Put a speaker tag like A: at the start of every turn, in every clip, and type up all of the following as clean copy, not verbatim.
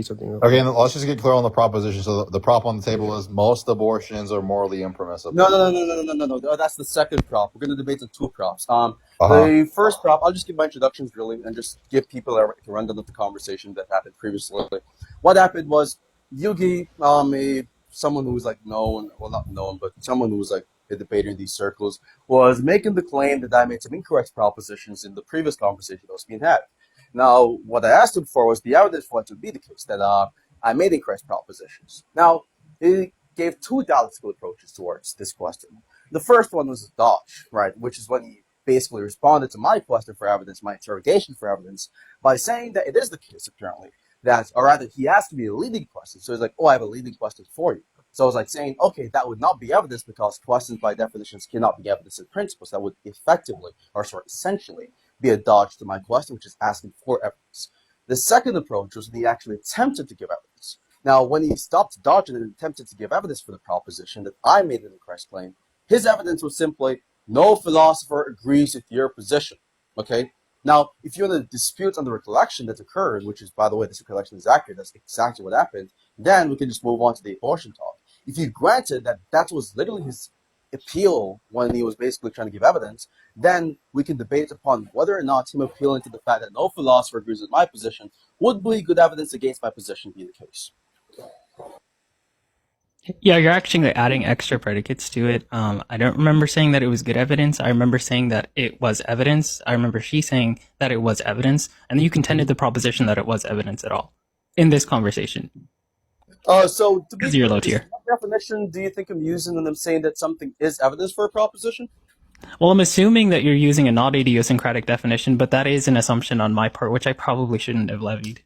A: something real
B: Okay,
A: quick.
B: and let's just get clear on the proposition. So the prop on the table is most abortions are morally impermissible.
C: No. That's the second prop. We're going to debate the two props.
B: Uh-huh.
C: The first prop, I'll just give my introductions really and just give people a rundown of the conversation that happened previously. What happened was you gave someone who was like known, well not known, but someone who was like a debater in these circles was making the claim that I made some incorrect propositions in the previous conversation that was being had. Now, what I asked him for was the evidence for it to be the case that I made incorrect propositions. Now, he gave two dialectical approaches towards this question. The first one was a dodge, right, which is when he basically responded to my question for evidence, my interrogation for evidence, by saying that it is the case, apparently, that, or rather, he asked me a leading question. So he's like, oh, I have a leading question for you. So I was like saying, okay, that would not be evidence because questions by definitions cannot be evidence in principle. So that would effectively, or sorry, essentially, be a dodge to my question, which is asking for evidence. The second approach was when he actually attempted to give evidence. Now, when he stopped dodging and attempted to give evidence for the proposition that I made an incorrect claim, his evidence was simply, no philosopher agrees with your position. Okay? Now, if you're in a dispute on the recollection that occurred, which is, by the way, this recollection is accurate, that's exactly what happened, then we can just move on to the abortion talk. If you granted that that was literally his appeal when he was basically trying to give evidence, then we can debate upon whether or not him appealing to the fact that no philosopher agrees with my position would be good evidence against my position be the case.
D: Yeah, you're actually adding extra predicates to it. I don't remember saying that it was good evidence. I remember saying that it was evidence. I remember she saying that it was evidence, and you contended the proposition that it was evidence at all in this conversation.
C: So to be
D: you're low tier.
C: What definition do you think I'm using when I'm saying that something is evidence for a proposition?
D: Well, I'm assuming that you're using a not idiosyncratic definition, but that is an assumption on my part, which I probably shouldn't have levied.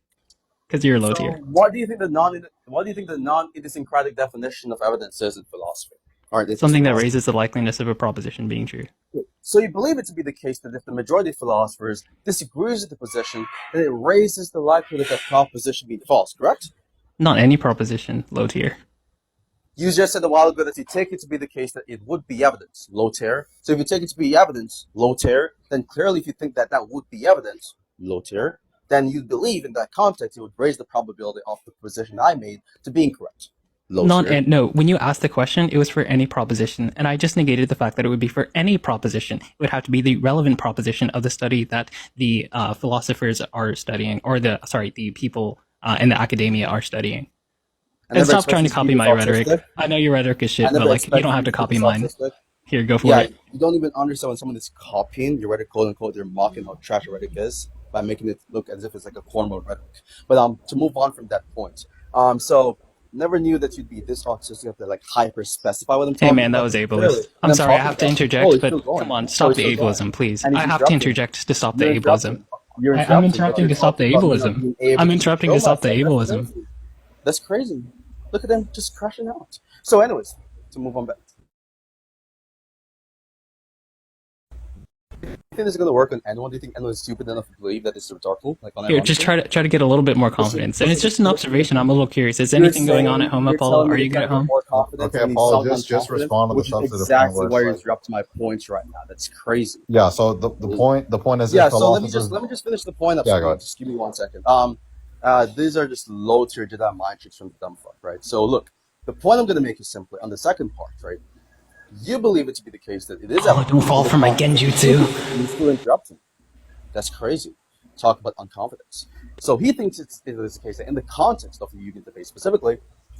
D: Because you're low tier.
C: What do you think the non-idiosyncratic definition of evidence is in philosophy?
D: All right, something that raises the likeliness of a proposition being true.
C: So you believe it to be the case that if the majority of philosophers disagrees with the position, then it raises the likelihood of that proposition being false, correct?
D: Not any proposition, low tier.
C: You just said a while ago that you take it to be the case that it would be evidence, low tier. So if you take it to be evidence, low tier, then clearly if you think that that would be evidence, low tier, then you'd believe in that context it would raise the probability of the position I made to be incorrect.
D: No, when you asked the question, it was for any proposition, and I just negated the fact that it would be for any proposition. It would have to be the relevant proposition of the study that the philosophers are studying, or the people in the academia are studying. And stop trying to copy my rhetoric. I know your rhetoric is shit, but like you don't have to copy mine. Here, go for it.
C: You don't even understand when someone is copying your rhetoric, quote unquote, they're mocking how trash your rhetoric is by making it look as if it's like a formal rhetoric. But to move on from that point, so never knew that you'd be this autistic to like hyper specify what I'm talking about.
D: Hey man, that was ableist. I'm sorry, I have to interject, but come on, stop the ableism, please. I have to interject to stop the ableism. I'm interrupting to stop the ableism. I'm interrupting to stop the ableism.
C: That's crazy. Look at them just crashing out. So anyways, to move on back. Do you think this is going to work on anyone? Do you think anyone is stupid enough to believe that this is rhetorical? Like on
D: Here, just try to get a little bit more confidence. And it's just an observation. I'm a little curious. Is anything going on at home, Apollo? Are you good at home?
B: Okay, Apollo, just respond to the substantive point.
C: Exactly why you're interrupting my points right now. That's crazy.
B: Yeah. So the point is.
C: Yeah. So let me just finish the point up.
B: Yeah, go ahead.
C: Just give me 1 second. These are just low tier Jedi mind tricks from the dumb fuck, right? So look, the point I'm going to make is simply on the second part, right? You believe it to be the case that it is.
D: Oh, don't fall for my genjutsu.
C: You still interrupt him. That's crazy. Talk about unconfidence. So he thinks it is the case that in the context of the Yugen debate specifically,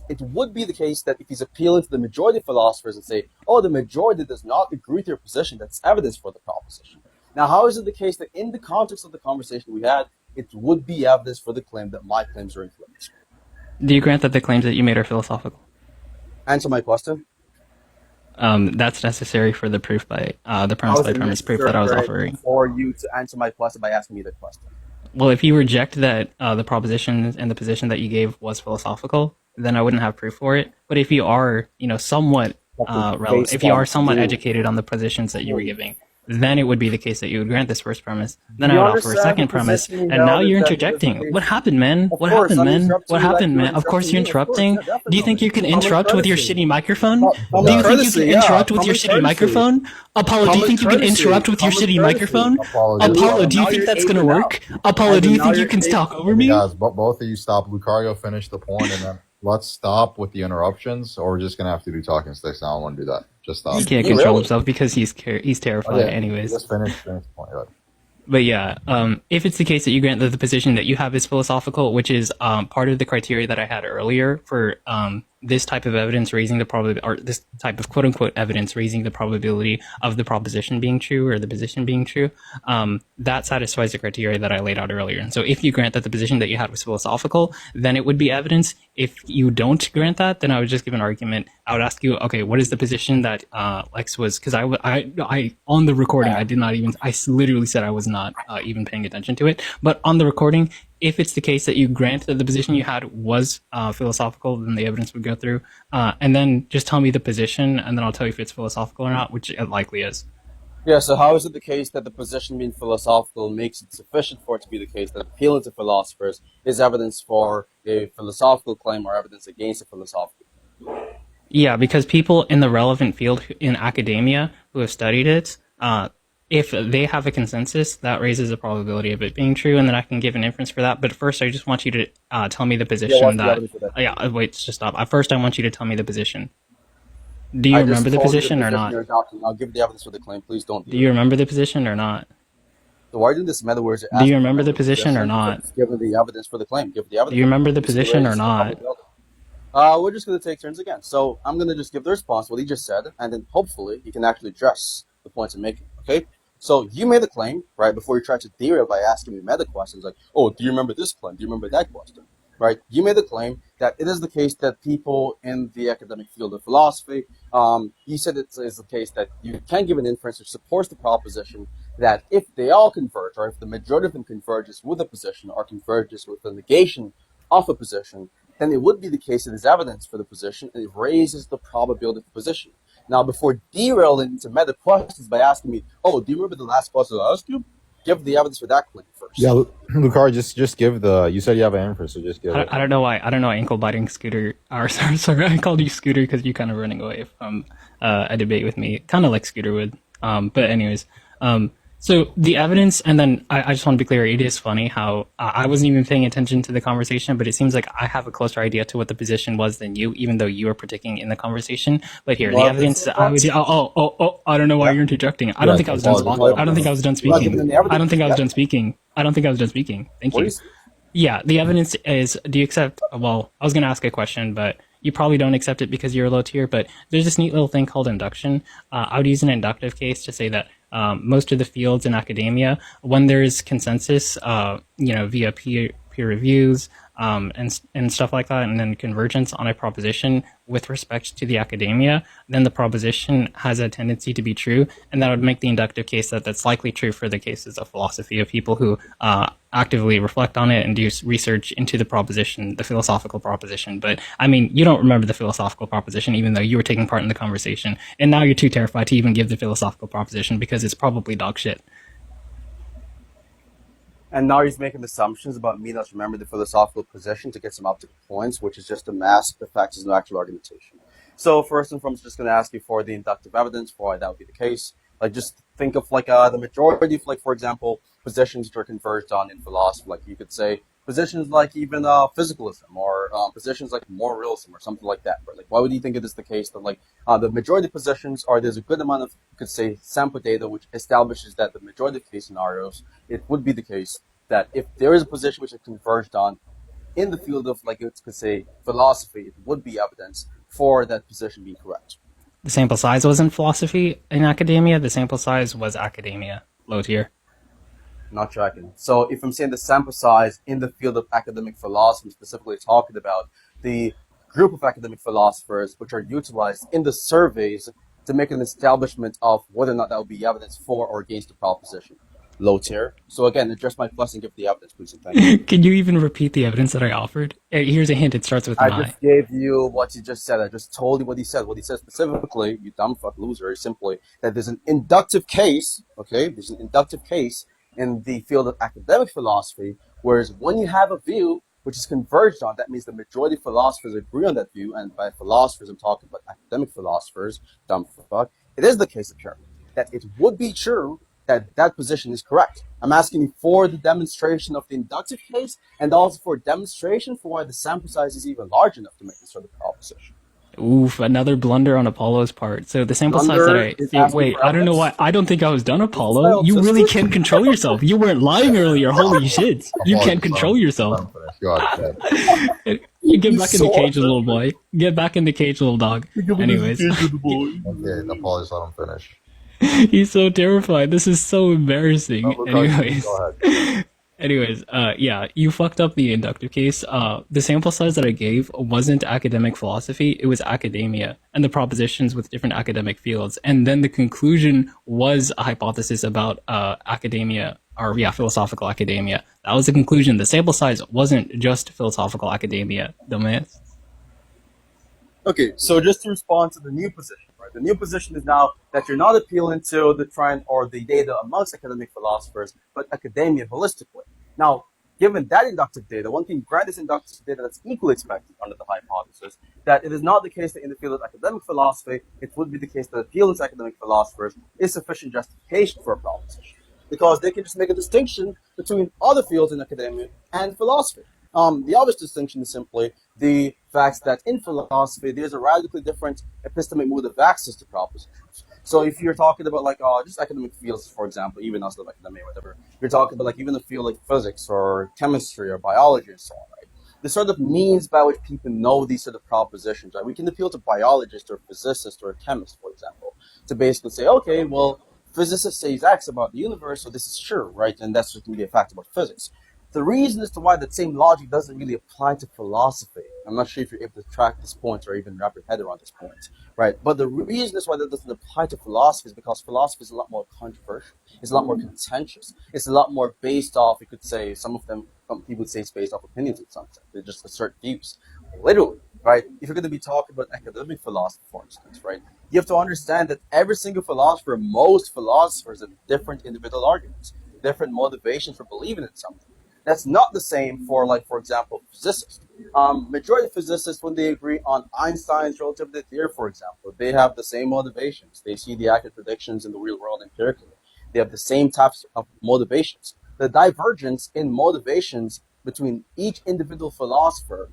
C: it would be the case that if he's appealing to the majority of philosophers and say, oh, the majority does not agree with your position, that's evidence for the proposition. Now, how is it the case that in the context of the conversation we had, it would be evidence for the claim that my claims are incorrect?
D: Do you grant that the claims that you made are philosophical?
C: Answer my question.
D: That's necessary for the proof by the premise by premise proof that I was offering.
C: For you to answer my question by asking me the question.
D: Well, if you reject that the proposition and the position that you gave was philosophical, then I wouldn't have proof for it. But if you are, somewhat relevant, if you are somewhat educated on the positions that you were giving, then it would be the case that you would grant this first premise. Then
C: Do you
D: I would offer a
C: understand
D: second
C: the
D: premise,
C: position
D: and now
C: held is
D: you're
C: that it is the
D: interjecting.
C: case?
D: What happened, man?
C: Of
D: What
C: course,
D: happened,
C: I'm
D: man?
C: interrupting
D: What
C: you like
D: happened,
C: you're
D: man? Of course
C: interrupting
D: you're
C: me. Of course,
D: interrupting.
C: yeah,
D: Do you think
C: definitely.
D: you can
C: Common
D: interrupt with your
C: courtesy.
D: shitty microphone? Do
C: Common
D: you think you can
C: courtesy, yeah.
D: interrupt with your
C: Common
D: shitty
C: courtesy.
D: microphone? Apollo, do you
C: Common
D: think you can
C: courtesy.
D: interrupt with your
C: Common
D: shitty
C: courtesy.
D: microphone?
B: Apologies.
D: Apollo, do you
C: Now
D: think
C: you're
D: that's gonna
C: aping
D: work?
C: out.
D: Apollo,
C: And
D: do
C: then
D: you
C: now
D: think you
C: you're
D: can talk over
B: Okay,
D: me?
B: guys, both of you stop. Lucario, finish the point, and then let's stop with the interruptions, or we're just gonna have to do talking sticks. I don't want to do that. Just stop.
D: He can't
C: You
D: control
C: really?
D: himself because he's terrified,
B: Okay,
D: anyways.
B: just finish the point. Go ahead.
D: But yeah, if it's the case that you grant that the position that you have is philosophical, which is part of the criteria that I had earlier for this type of evidence raising the probability, or this type of quote unquote evidence raising the probability of the proposition being true or the position being true, that satisfies the criteria that I laid out earlier. And so if you grant that the position that you had was philosophical, then it would be evidence. If you don't grant that, then I would just give an argument. I would ask you, okay, what is the position that Lex was? Because I on the recording, I did not even, I literally said I was not even paying attention to it. But on the recording, if it's the case that you grant that the position you had was philosophical, then the evidence would go through. And then just tell me the position, and then I'll tell you if it's philosophical or not, which it likely is.
C: Yeah, so how is it the case that the position being philosophical makes it sufficient for it to be the case that appealing to philosophers is evidence for a philosophical claim or evidence against a philosophical?
D: Yeah, because people in the relevant field in academia who have studied it, if they have a consensus, that raises a probability of it being true, and then I can give an inference for that. But first, I just want you to tell me the position
C: what's the
D: that.
C: evidence for that?
D: Yeah, wait, just stop. First, I want you to tell me the position. Do you
C: I just
D: remember the
C: told you
D: position or not?
C: you're adopting. I'll give the evidence for the claim. Please don't
D: Do you remember the position or not?
C: So why didn't this matter? Where's
D: Do you remember the position or not?
C: Given the evidence for the claim, give the evidence.
D: Do you remember the position or not?
C: We're just going to take turns again. So I'm going to just give the response, what he just said, and then hopefully he can actually address the points I'm making, okay? So you made the claim, right, before you tried to derail by asking me meta questions like, oh, do you remember this claim? Do you remember that question? Right? You made the claim that it is the case that people in the academic field of philosophy, you said it is the case that you can give an inference which supports the proposition that if they all converge, or if the majority of them converges with a position or converges with the negation of a position, then it would be the case that it is evidence for the position and it raises the probability of the position. Now, before derailing into meta questions by asking me, oh, do you remember the last question I asked you? Give the evidence for that claim first.
B: Yeah, Lucario, just give the. You said you have an inference, so just give it.
D: I don't know why. I don't know why ankle biting Scooter. Or sorry, I called you Scooter because you kind of running away from a debate with me, kind of like Scooter would. But anyways, so the evidence, and then I just want to be clear. It is funny how I wasn't even paying attention to the conversation, but it seems like I have a closer idea to what the position was than you, even though you were partaking in the conversation. But here, the evidence. I don't know why you're interjecting. I don't think I was done speaking. I don't think I was done speaking. I don't think I was done speaking. I don't think I was done speaking. Thank you. Yeah, the evidence is, do you accept, well, I was going to ask a question, but you probably don't accept it because you're a low tier, but there's this neat little thing called induction. I would use an inductive case to say that most of the fields in academia, when there's consensus, via peer reviews and stuff like that, and then convergence on a proposition with respect to the academia, then the proposition has a tendency to be true, and that would make the inductive case that that's likely true for the cases of philosophy of people who actively reflect on it and do research into the proposition, the philosophical proposition. But I mean, you don't remember the philosophical proposition, even though you were taking part in the conversation, and now you're too terrified to even give the philosophical proposition because it's probably dog shit.
C: And now he's making assumptions about me not remember the philosophical position to get some optical points, which is just to mask the facts as no actual argumentation. So first and foremost, just going to ask you for the inductive evidence for why that would be the case. Like, just think of like the majority of, like, for example, positions that are converged on in philosophy. Like, you could say positions like even physicalism, or positions like moral realism or something like that. Right? Like, why would you think it is the case that like the majority of positions, or there's a good amount of, you could say, sample data which establishes that the majority of case scenarios, it would be the case that if there is a position which is converged on in the field of, like, you could say, philosophy, it would be evidence for that position being correct.
D: The sample size wasn't philosophy in academia. The sample size was academia, low tier.
C: Not tracking. So if I'm saying the sample size in the field of academic philosophy, I'm specifically talking about the group of academic philosophers which are utilized in the surveys to make an establishment of whether or not that would be evidence for or against the proposition. low tier. So again, address my plus and give the evidence, please, and thank you.
D: Can you even repeat the evidence that I offered? Here's a hint. It starts with an
C: I
D: I.
C: just gave you what you just said. I just told you what he said. What he said specifically, you dumb fuck loser, is simply that there's an inductive case, okay? There's an inductive case in the field of academic philosophy, whereas when you have a view which is converged on, that means the majority of philosophers agree on that view, and by philosophers, I'm talking about academic philosophers, dumb fuck. It is the case, apparently, that it would be true that that position is correct. I'm asking you for the demonstration of the inductive case and also for a demonstration for why the sample size is even large enough to make this sort of proposition.
D: Oof, another blunder on Apollo's part. So the sample size that
C: Blunder is asking
D: wait,
C: for
D: I don't know
C: evidence.
D: why. I don't think I was done,
C: Is
D: Apollo.
C: this
D: You really
C: autistic?
D: can't control yourself. You weren't lying earlier. Holy shit. You
B: Apologies,
D: can't control
B: let
D: yourself.
B: him finish. Go ahead.
D: You get
C: He's
D: back in
C: so
D: the cage, little
C: autistic.
D: boy. Get back in the cage, little dog. Anyways,
B: Okay, apologies, let him finish.
D: he's so terrified. This is so embarrassing.
B: Lucario,
D: Anyways.
B: go ahead.
D: Anyways, yeah, you fucked up the inductive case. The sample size that I gave wasn't academic philosophy, it was academia and the propositions with different academic fields. And then the conclusion was a hypothesis about academia, or yeah, philosophical academia. That was the conclusion. The sample size wasn't just philosophical academia, dumbass.
C: Okay, so just to respond to the new position, right? The new position is now that you're not appealing to the trend or the data amongst academic philosophers, but academia holistically. Now, given that inductive data, one can grant this inductive data that's equally expected under the hypothesis that it is not the case that in the field of academic philosophy, it would be the case that appealing to academic philosophers is sufficient justification for a proposition. Because they can just make a distinction between other fields in academia and philosophy. The obvious distinction is simply the fact that in philosophy there's a radically different epistemic mode of access to propositions. So if you're talking about like just academic fields, for example, even outside of academia, whatever, you're talking about like even a field like physics or chemistry or biology and so on, right? The sort of means by which people know these sort of propositions, right? We can appeal to biologists or physicists or chemists, for example, to basically say, okay, well, physicists say X about the universe, so this is true, right? And that's just going to be a fact about physics. The reason as to why that same logic doesn't really apply to philosophy, I'm not sure if you're able to track this point or even wrap your head around this point, right? But the reason as why that doesn't apply to philosophy is because philosophy is a lot more controversial. It's a lot more contentious. It's a lot more based off, you could say, some people would say it's based off opinions in some sense. They just assert views. Literally, right? If you're going to be talking about academic philosophy, for instance, right? You have to understand that every single philosopher, most philosophers have different individual arguments, different motivations for believing in something. That's not the same for, like, for example, physicists. Majority of physicists, when they agree on Einstein's relativity theory, for example, they have the same motivations. They see the accurate predictions in the real world empirically. They have the same types of motivations. The divergence in motivations between each individual philosopher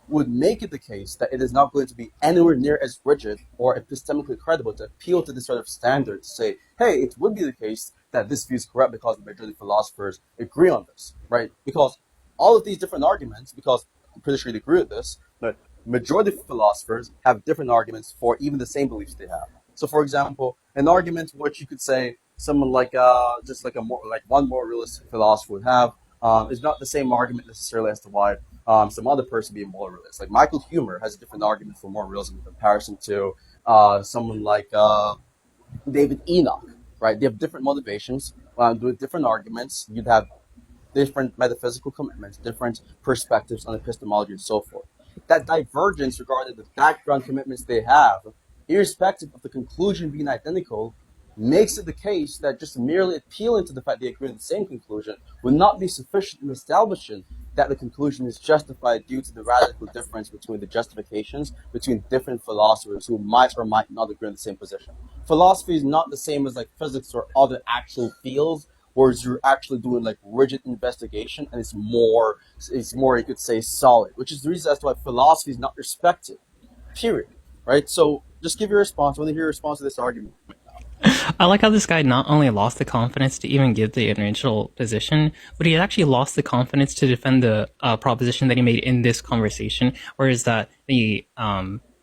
C: would make it the case that it is not going to be anywhere near as rigid or epistemically credible to appeal to this sort of standard to say, hey, it would be the case that this view is correct because the majority of philosophers agree on this, right? Because all of these different arguments, because I'm pretty sure they agree with this, but majority of philosophers have different arguments for even the same beliefs they have. So, for example, an argument which you could say someone like just like a more like one more realistic philosopher would have is not the same argument necessarily as to why some other person being more realist. Like Michael Huemer has a different argument for more realism in comparison to someone like David Enoch, right? They have different motivations, with different arguments. You'd have different metaphysical commitments, different perspectives on epistemology, and so forth. That divergence regarding the background commitments they have, irrespective of the conclusion being identical, makes it the case that just merely appealing to the fact they agree on the same conclusion would not be sufficient in establishing that the conclusion is justified due to the radical difference between the justifications between different philosophers who might or might not agree on the same position. Philosophy is not the same as like physics or other actual fields, whereas you're actually doing like rigid investigation and it's more you could say solid, which is the reason as to why philosophy is not respected. Period. Right? So just give your response. I want to hear your response to this argument.
D: I like how this guy not only lost the confidence to even give the initial position, but he actually lost the confidence to defend the proposition that he made in this conversation. Whereas that the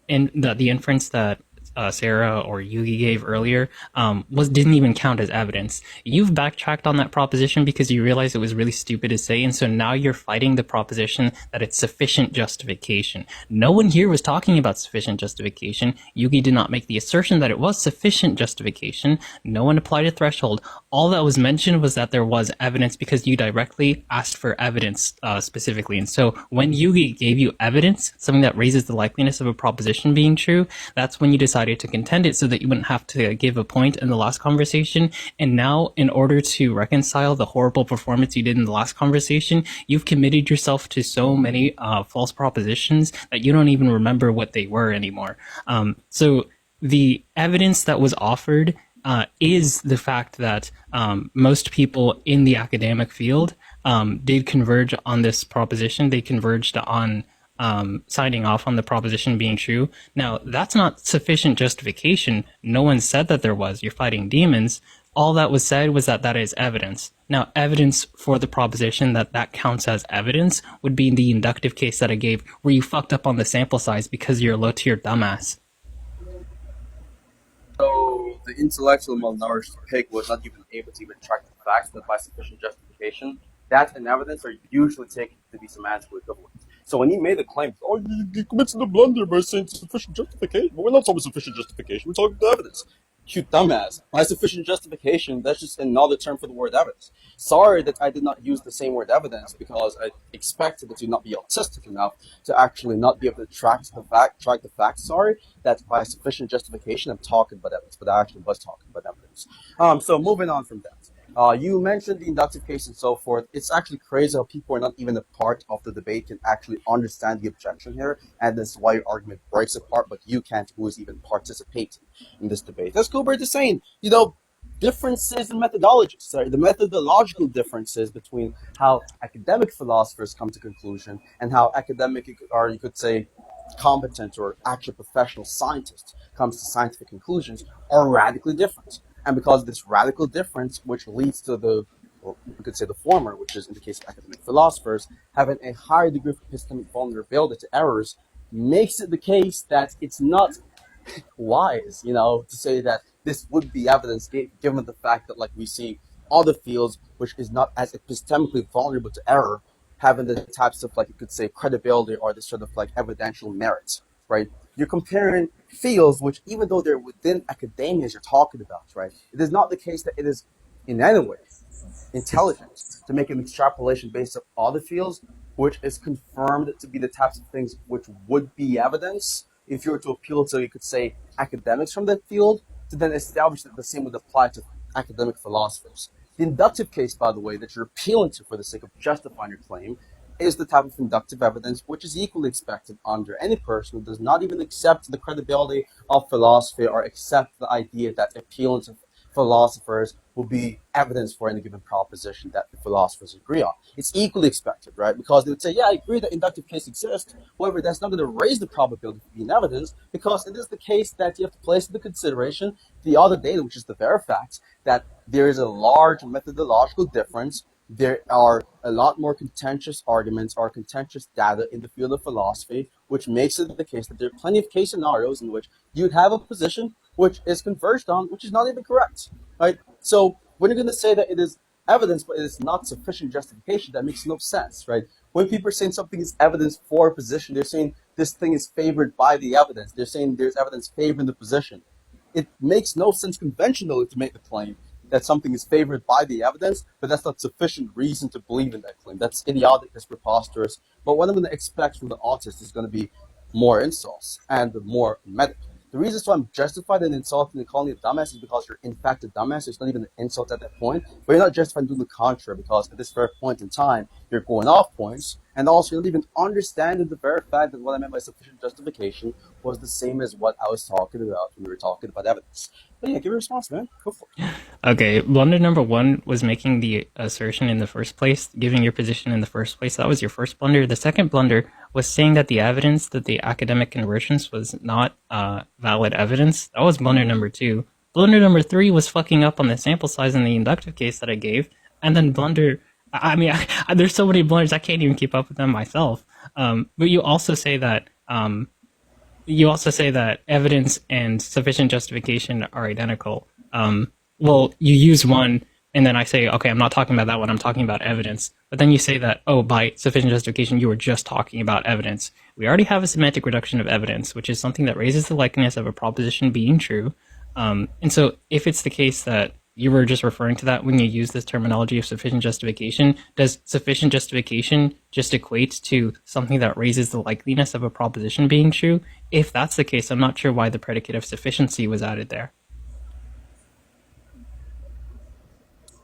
D: inference that Sarah or Yugi gave earlier didn't even count as evidence. You've backtracked on that proposition because you realized it was really stupid to say, and so now you're fighting the proposition that it's sufficient justification. No one here was talking about sufficient justification. Yugi did not make the assertion that it was sufficient justification. No one applied a threshold. All that was mentioned was that there was evidence because you directly asked for evidence specifically. And so when Yugi gave you evidence, something that raises the likeliness of a proposition being true, that's when you decided to contend it so that you wouldn't have to give a point in the last conversation. And now, in order to reconcile the horrible performance you did in the last conversation, you've committed yourself to so many false propositions that you don't even remember what they were anymore. So the evidence that was offered is the fact that most people in the academic field did converge on this proposition. They converged on signing off on the proposition being true. Now, that's not sufficient justification. No one said that there was. You're fighting demons. All that was said was that that is evidence. Now, evidence for the proposition that that counts as evidence would be the inductive case that I gave, where you fucked up on the sample size because you're a low-tier dumbass.
C: So the intellectual malnourished pig was not even able to even track the facts that by sufficient justification, that and evidence are usually taken to be semantically equivalent. So when he made the claim, oh, you committed a blunder by saying sufficient justification, but we're not talking sufficient justification, we're talking about evidence. You dumbass. By sufficient justification, that's just another term for the word evidence. Sorry that I did not use the same word evidence because I expected it to not be autistic enough to actually not be able to track the fact, sorry, that by sufficient justification I'm talking about evidence, but I actually was talking about evidence. So moving on from that. You mentioned the inductive case and so forth. It's actually crazy how people are not even a part of the debate can actually understand the objection here, and this is why your argument breaks apart, but you can't, who is even participating in this debate. That's Gilbert is saying, differences in methodologies, sorry, the methodological differences between how academic philosophers come to conclusion and how academic, or you could say, competent or actual professional scientist comes to scientific conclusions are radically different. And because of this radical difference, which leads to or you could say the former, which is in the case of academic philosophers, having a higher degree of epistemic vulnerability to errors, makes it the case that it's not wise, to say that this would be evidence given the fact that, like, we see other fields which is not as epistemically vulnerable to error, having the types of, like, you could say, credibility or this sort of, like, evidential merit, right? You're comparing fields which, even though they're within academia as you're talking about, right, it is not the case that it is in any way intelligent to make an extrapolation based on other fields, which is confirmed to be the types of things which would be evidence if you were to appeal to, you could say, academics from that field, to then establish that the same would apply to academic philosophers. The inductive case, by the way, that you're appealing to for the sake of justifying your claim is the type of inductive evidence which is equally expected under any person who does not even accept the credibility of philosophy or accept the idea that appealing to philosophers will be evidence for any given proposition that the philosophers agree on. It's equally expected, right? Because they would say, yeah, I agree that inductive case exists. However, that's not going to raise the probability of being evidence because it is the case that you have to place into consideration the other data, which is the very fact that there is a large methodological difference. There are a lot more contentious arguments or contentious data in the field of philosophy, which makes it the case that there are plenty of case scenarios in which you'd have a position which is converged on, which is not even correct, right? So when you're going to say that it is evidence, but it is not sufficient justification, that makes no sense, right? When people are saying something is evidence for a position, they're saying this thing is favored by the evidence. They're saying there's evidence favoring the position. It makes no sense conventionally to make the claim that something is favored by the evidence, but that's not sufficient reason to believe in that claim. That's idiotic, that's preposterous. But what I'm going to expect from the autist is going to be more insults and more medical. The reason why I'm justified in insulting and calling you a dumbass is because you're in fact a dumbass. It's not even an insult at that point. But you're not justified in doing the contrary because at this very point in time, you're going off points. And also, you're not even understanding the very fact that what I meant by sufficient justification was the same as what I was talking about when we were talking about evidence. But yeah, give a response, man. Go for it.
D: Okay, blunder number one was making the assertion in the first place, giving your position in the first place. That was your first blunder. The second blunder was saying that the evidence that the academic convergence was not valid evidence. That was blunder number two. Blunder number three was fucking up on the sample size in the inductive case that I gave. And then blunder... there's so many blunders, I can't even keep up with them myself. But you also say that you also say that evidence and sufficient justification are identical. Well, you use one, and then I say, okay, I'm not talking about that one. I'm talking about evidence. But then you say that, oh, by sufficient justification, you were just talking about evidence. We already have a semantic reduction of evidence, which is something that raises the likeliness of a proposition being true. And so, if it's the case that you were just referring to that when you use this terminology of sufficient justification, does sufficient justification just equate to something that raises the likeliness of a proposition being true? If that's the case, I'm not sure why the predicate of sufficiency was added there.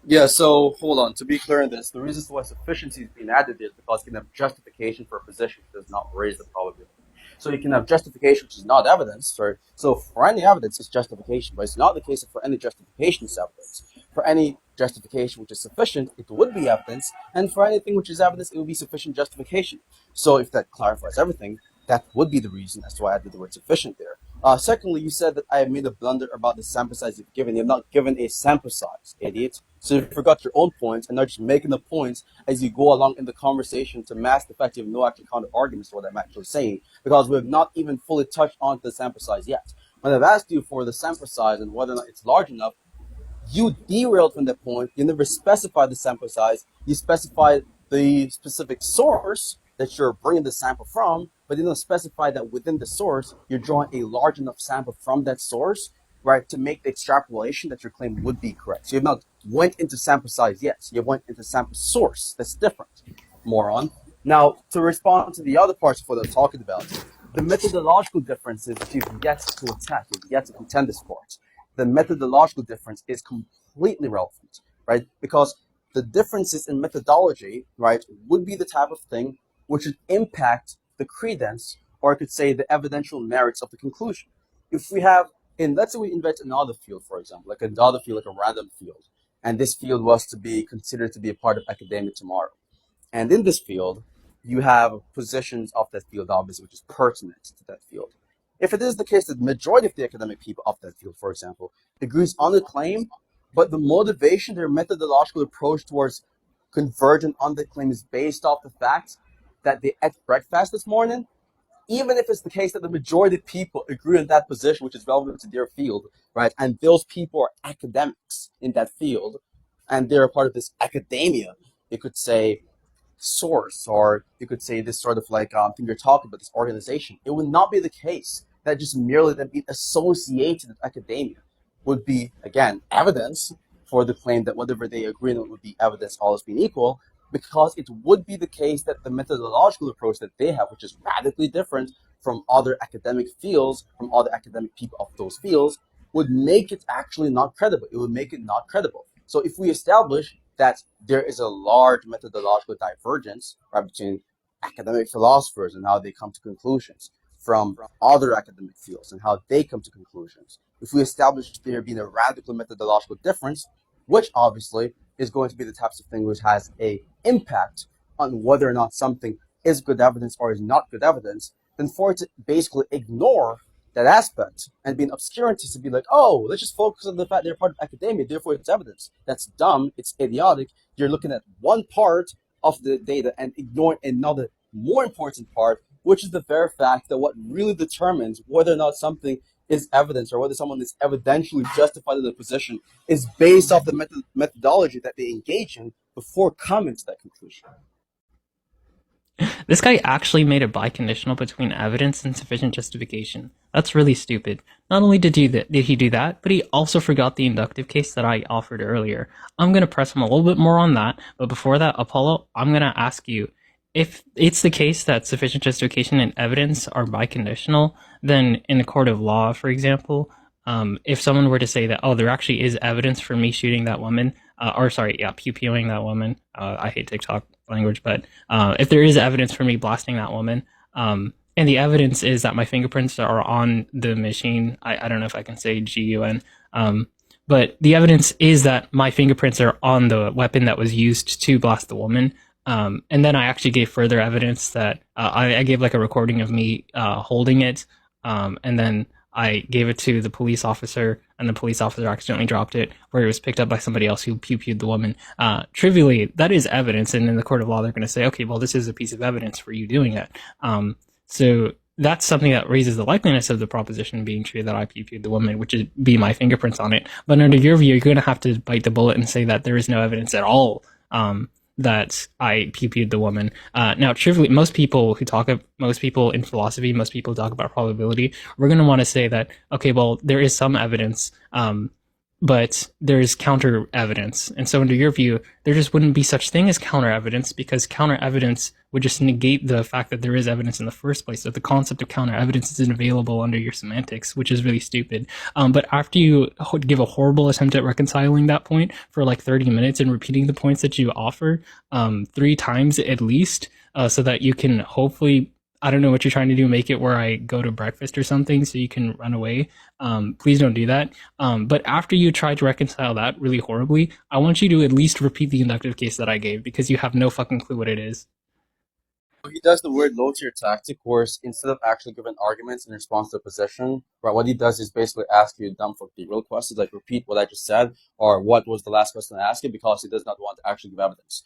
C: Yeah, so hold on. To be clear on this, the reason why sufficiency is being added is because you can have justification for a position that does not raise the probability. So you can have justification which is not evidence, right? So for any evidence, it's justification, but it's not the case that for any justification, it's evidence. For any justification which is sufficient, it would be evidence, and for anything which is evidence, it would be sufficient justification. So if that clarifies everything, that would be the reason as to why I added the word sufficient there. Secondly, you said that I have made a blunder about the sample size you've given. You have not given a sample size, idiot. So you forgot your own points and are just making the points as you go along in the conversation to mask the fact you have no actual counter arguments to what I'm actually saying, because we have not even fully touched on the sample size yet. When I've asked you for the sample size and whether or not it's large enough, you derailed from that point. You never specified the sample size. You specified the specific source that you're bringing the sample from, but you don't specify that within the source, you're drawing a large enough sample from that source, right, to make the extrapolation that your claim would be correct. So you have not went into sample size yet. You went into sample source. That's different, moron. Now, to respond to the other parts of what I'm talking about, the methodological differences that you've yet to attack, you've yet to contend this part, the methodological difference is completely relevant, right? Because the differences in methodology, right, would be the type of thing which would impact the credence, or I could say the evidential merits of the conclusion. If we have, let's say we invent another field, for example, like another field, like a random field, and this field was to be considered to be a part of academia tomorrow. And in this field, you have positions of that field, obviously, which is pertinent to that field. If it is the case that the majority of the academic people of that field, for example, agrees on the claim, but the motivation, their methodological approach towards convergent on the claim is based off the fact that they ate breakfast this morning, even if it's the case that the majority of people agree on that position, which is relevant to their field, right? And those people are academics in that field, and they're a part of this academia, you could say, source, or you could say this sort of like thing you're talking about, this organization. It would not be the case that just merely them being associated with academia would be, again, evidence for the claim that whatever they agree on would be evidence, all else being equal, because it would be the case that the methodological approach that they have, which is radically different from other academic fields, from other academic people of those fields, would make it actually not credible. It would make it not credible. So if we establish that there is a large methodological divergence, right, between academic philosophers and how they come to conclusions from other academic fields and how they come to conclusions, if we establish there being a radical methodological difference, which obviously is going to be the types of thing which has a impact on whether or not something is good evidence or is not good evidence, then for it to basically ignore that aspect and be an obscurantist to be like, oh, let's just focus on the fact they're part of academia, therefore it's evidence. That's dumb. It's idiotic. You're looking at one part of the data and ignoring another more important part, which is the very fact that what really determines whether or not something is evidence or whether someone is evidentially justified in the position is based off the methodology that they engage in before coming to that conclusion.
D: This guy actually made a biconditional between evidence and sufficient justification. That's really stupid. Not only did he do that, but he also forgot the inductive case that I offered earlier. I'm going to press him a little bit more on that, but before that, Apollo, I'm going to ask you, if it's the case that sufficient justification and evidence are biconditional, then in a court of law, for example, if someone were to say that, oh, there actually is evidence for me shooting that woman, pew-pewing that woman. I hate TikTok language, but if there is evidence for me blasting that woman, and the evidence is that my fingerprints are on the machine, I don't know if I can say GUN, but the evidence is that my fingerprints are on the weapon that was used to blast the woman. And then I actually gave further evidence that I gave like a recording of me holding it, and then I gave it to the police officer, and the police officer accidentally dropped it, where it was picked up by somebody else who pew-pewed the woman. Trivially, that is evidence, and in the court of law, they're going to say, okay, well, this is a piece of evidence for you doing it. So that's something that raises the likeliness of the proposition being true that I PP'd the woman, which would be my fingerprints on it. But under your view, you're going to have to bite the bullet and say that there is no evidence at all that I PP'd the woman. Now, trivially, most people in philosophy, most people talk about probability. We're going to want to say that, okay, well, there is some evidence, but there's counter evidence. And so under your view, there just wouldn't be such thing as counter evidence because counter evidence would just negate the fact that there is evidence in the first place. So the concept of counter evidence isn't available under your semantics, which is really stupid. But after you give a horrible attempt at reconciling that point for like 30 minutes and repeating the points that you offer 3 times at least, so that you can hopefully, I don't know what you're trying to do, make it where I go to breakfast or something so you can run away. Please don't do that. But after you try to reconcile that really horribly, I want you to at least repeat the inductive case that I gave because you have no fucking clue what it is.
C: He does the weird low tier tactic where instead of actually giving arguments in response to a position, right, what he does is basically ask you dumb fucking real questions, like repeat what I just said, or what was the last question I asked you, because he does not want to actually give evidence.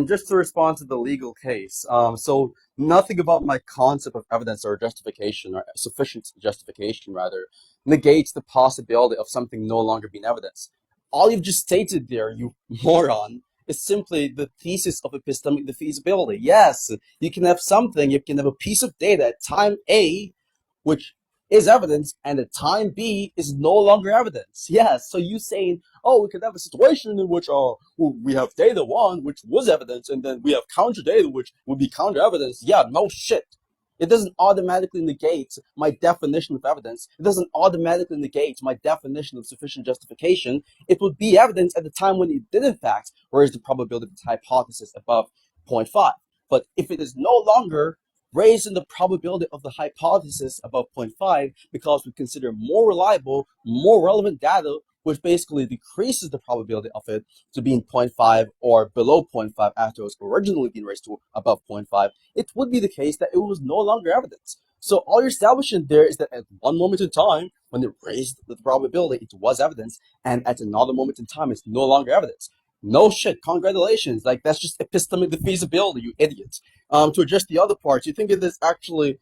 C: Just to respond to the legal case, so nothing about my concept of evidence or justification, or sufficient justification rather, negates the possibility of something no longer being evidence. All you've just stated there, you moron, is simply the thesis of epistemic defeasibility. Yes, you can have something, you can have a piece of data at time A, which is evidence, and at time B is no longer evidence. Yes, so you saying, oh, we could have a situation in which we have data 1, which was evidence, and then we have counter data, which would be counter evidence. Yeah, no shit. It doesn't automatically negate my definition of evidence. It doesn't automatically negate my definition of sufficient justification. It would be evidence at the time when it did in fact raise the probability of the hypothesis above 0.5. But if it is no longer raising the probability of the hypothesis above 0.5 because we consider more reliable, more relevant data, which basically decreases the probability of it to being 0.5 or below 0.5 after it was originally being raised to above 0.5, it would be the case that it was no longer evidence. So all you're establishing there is that at one moment in time, when it raised the probability, it was evidence, and at another moment in time, it's no longer evidence. No shit, congratulations. Like, that's just epistemic defeasibility, you idiot. To address the other parts, you think it is actually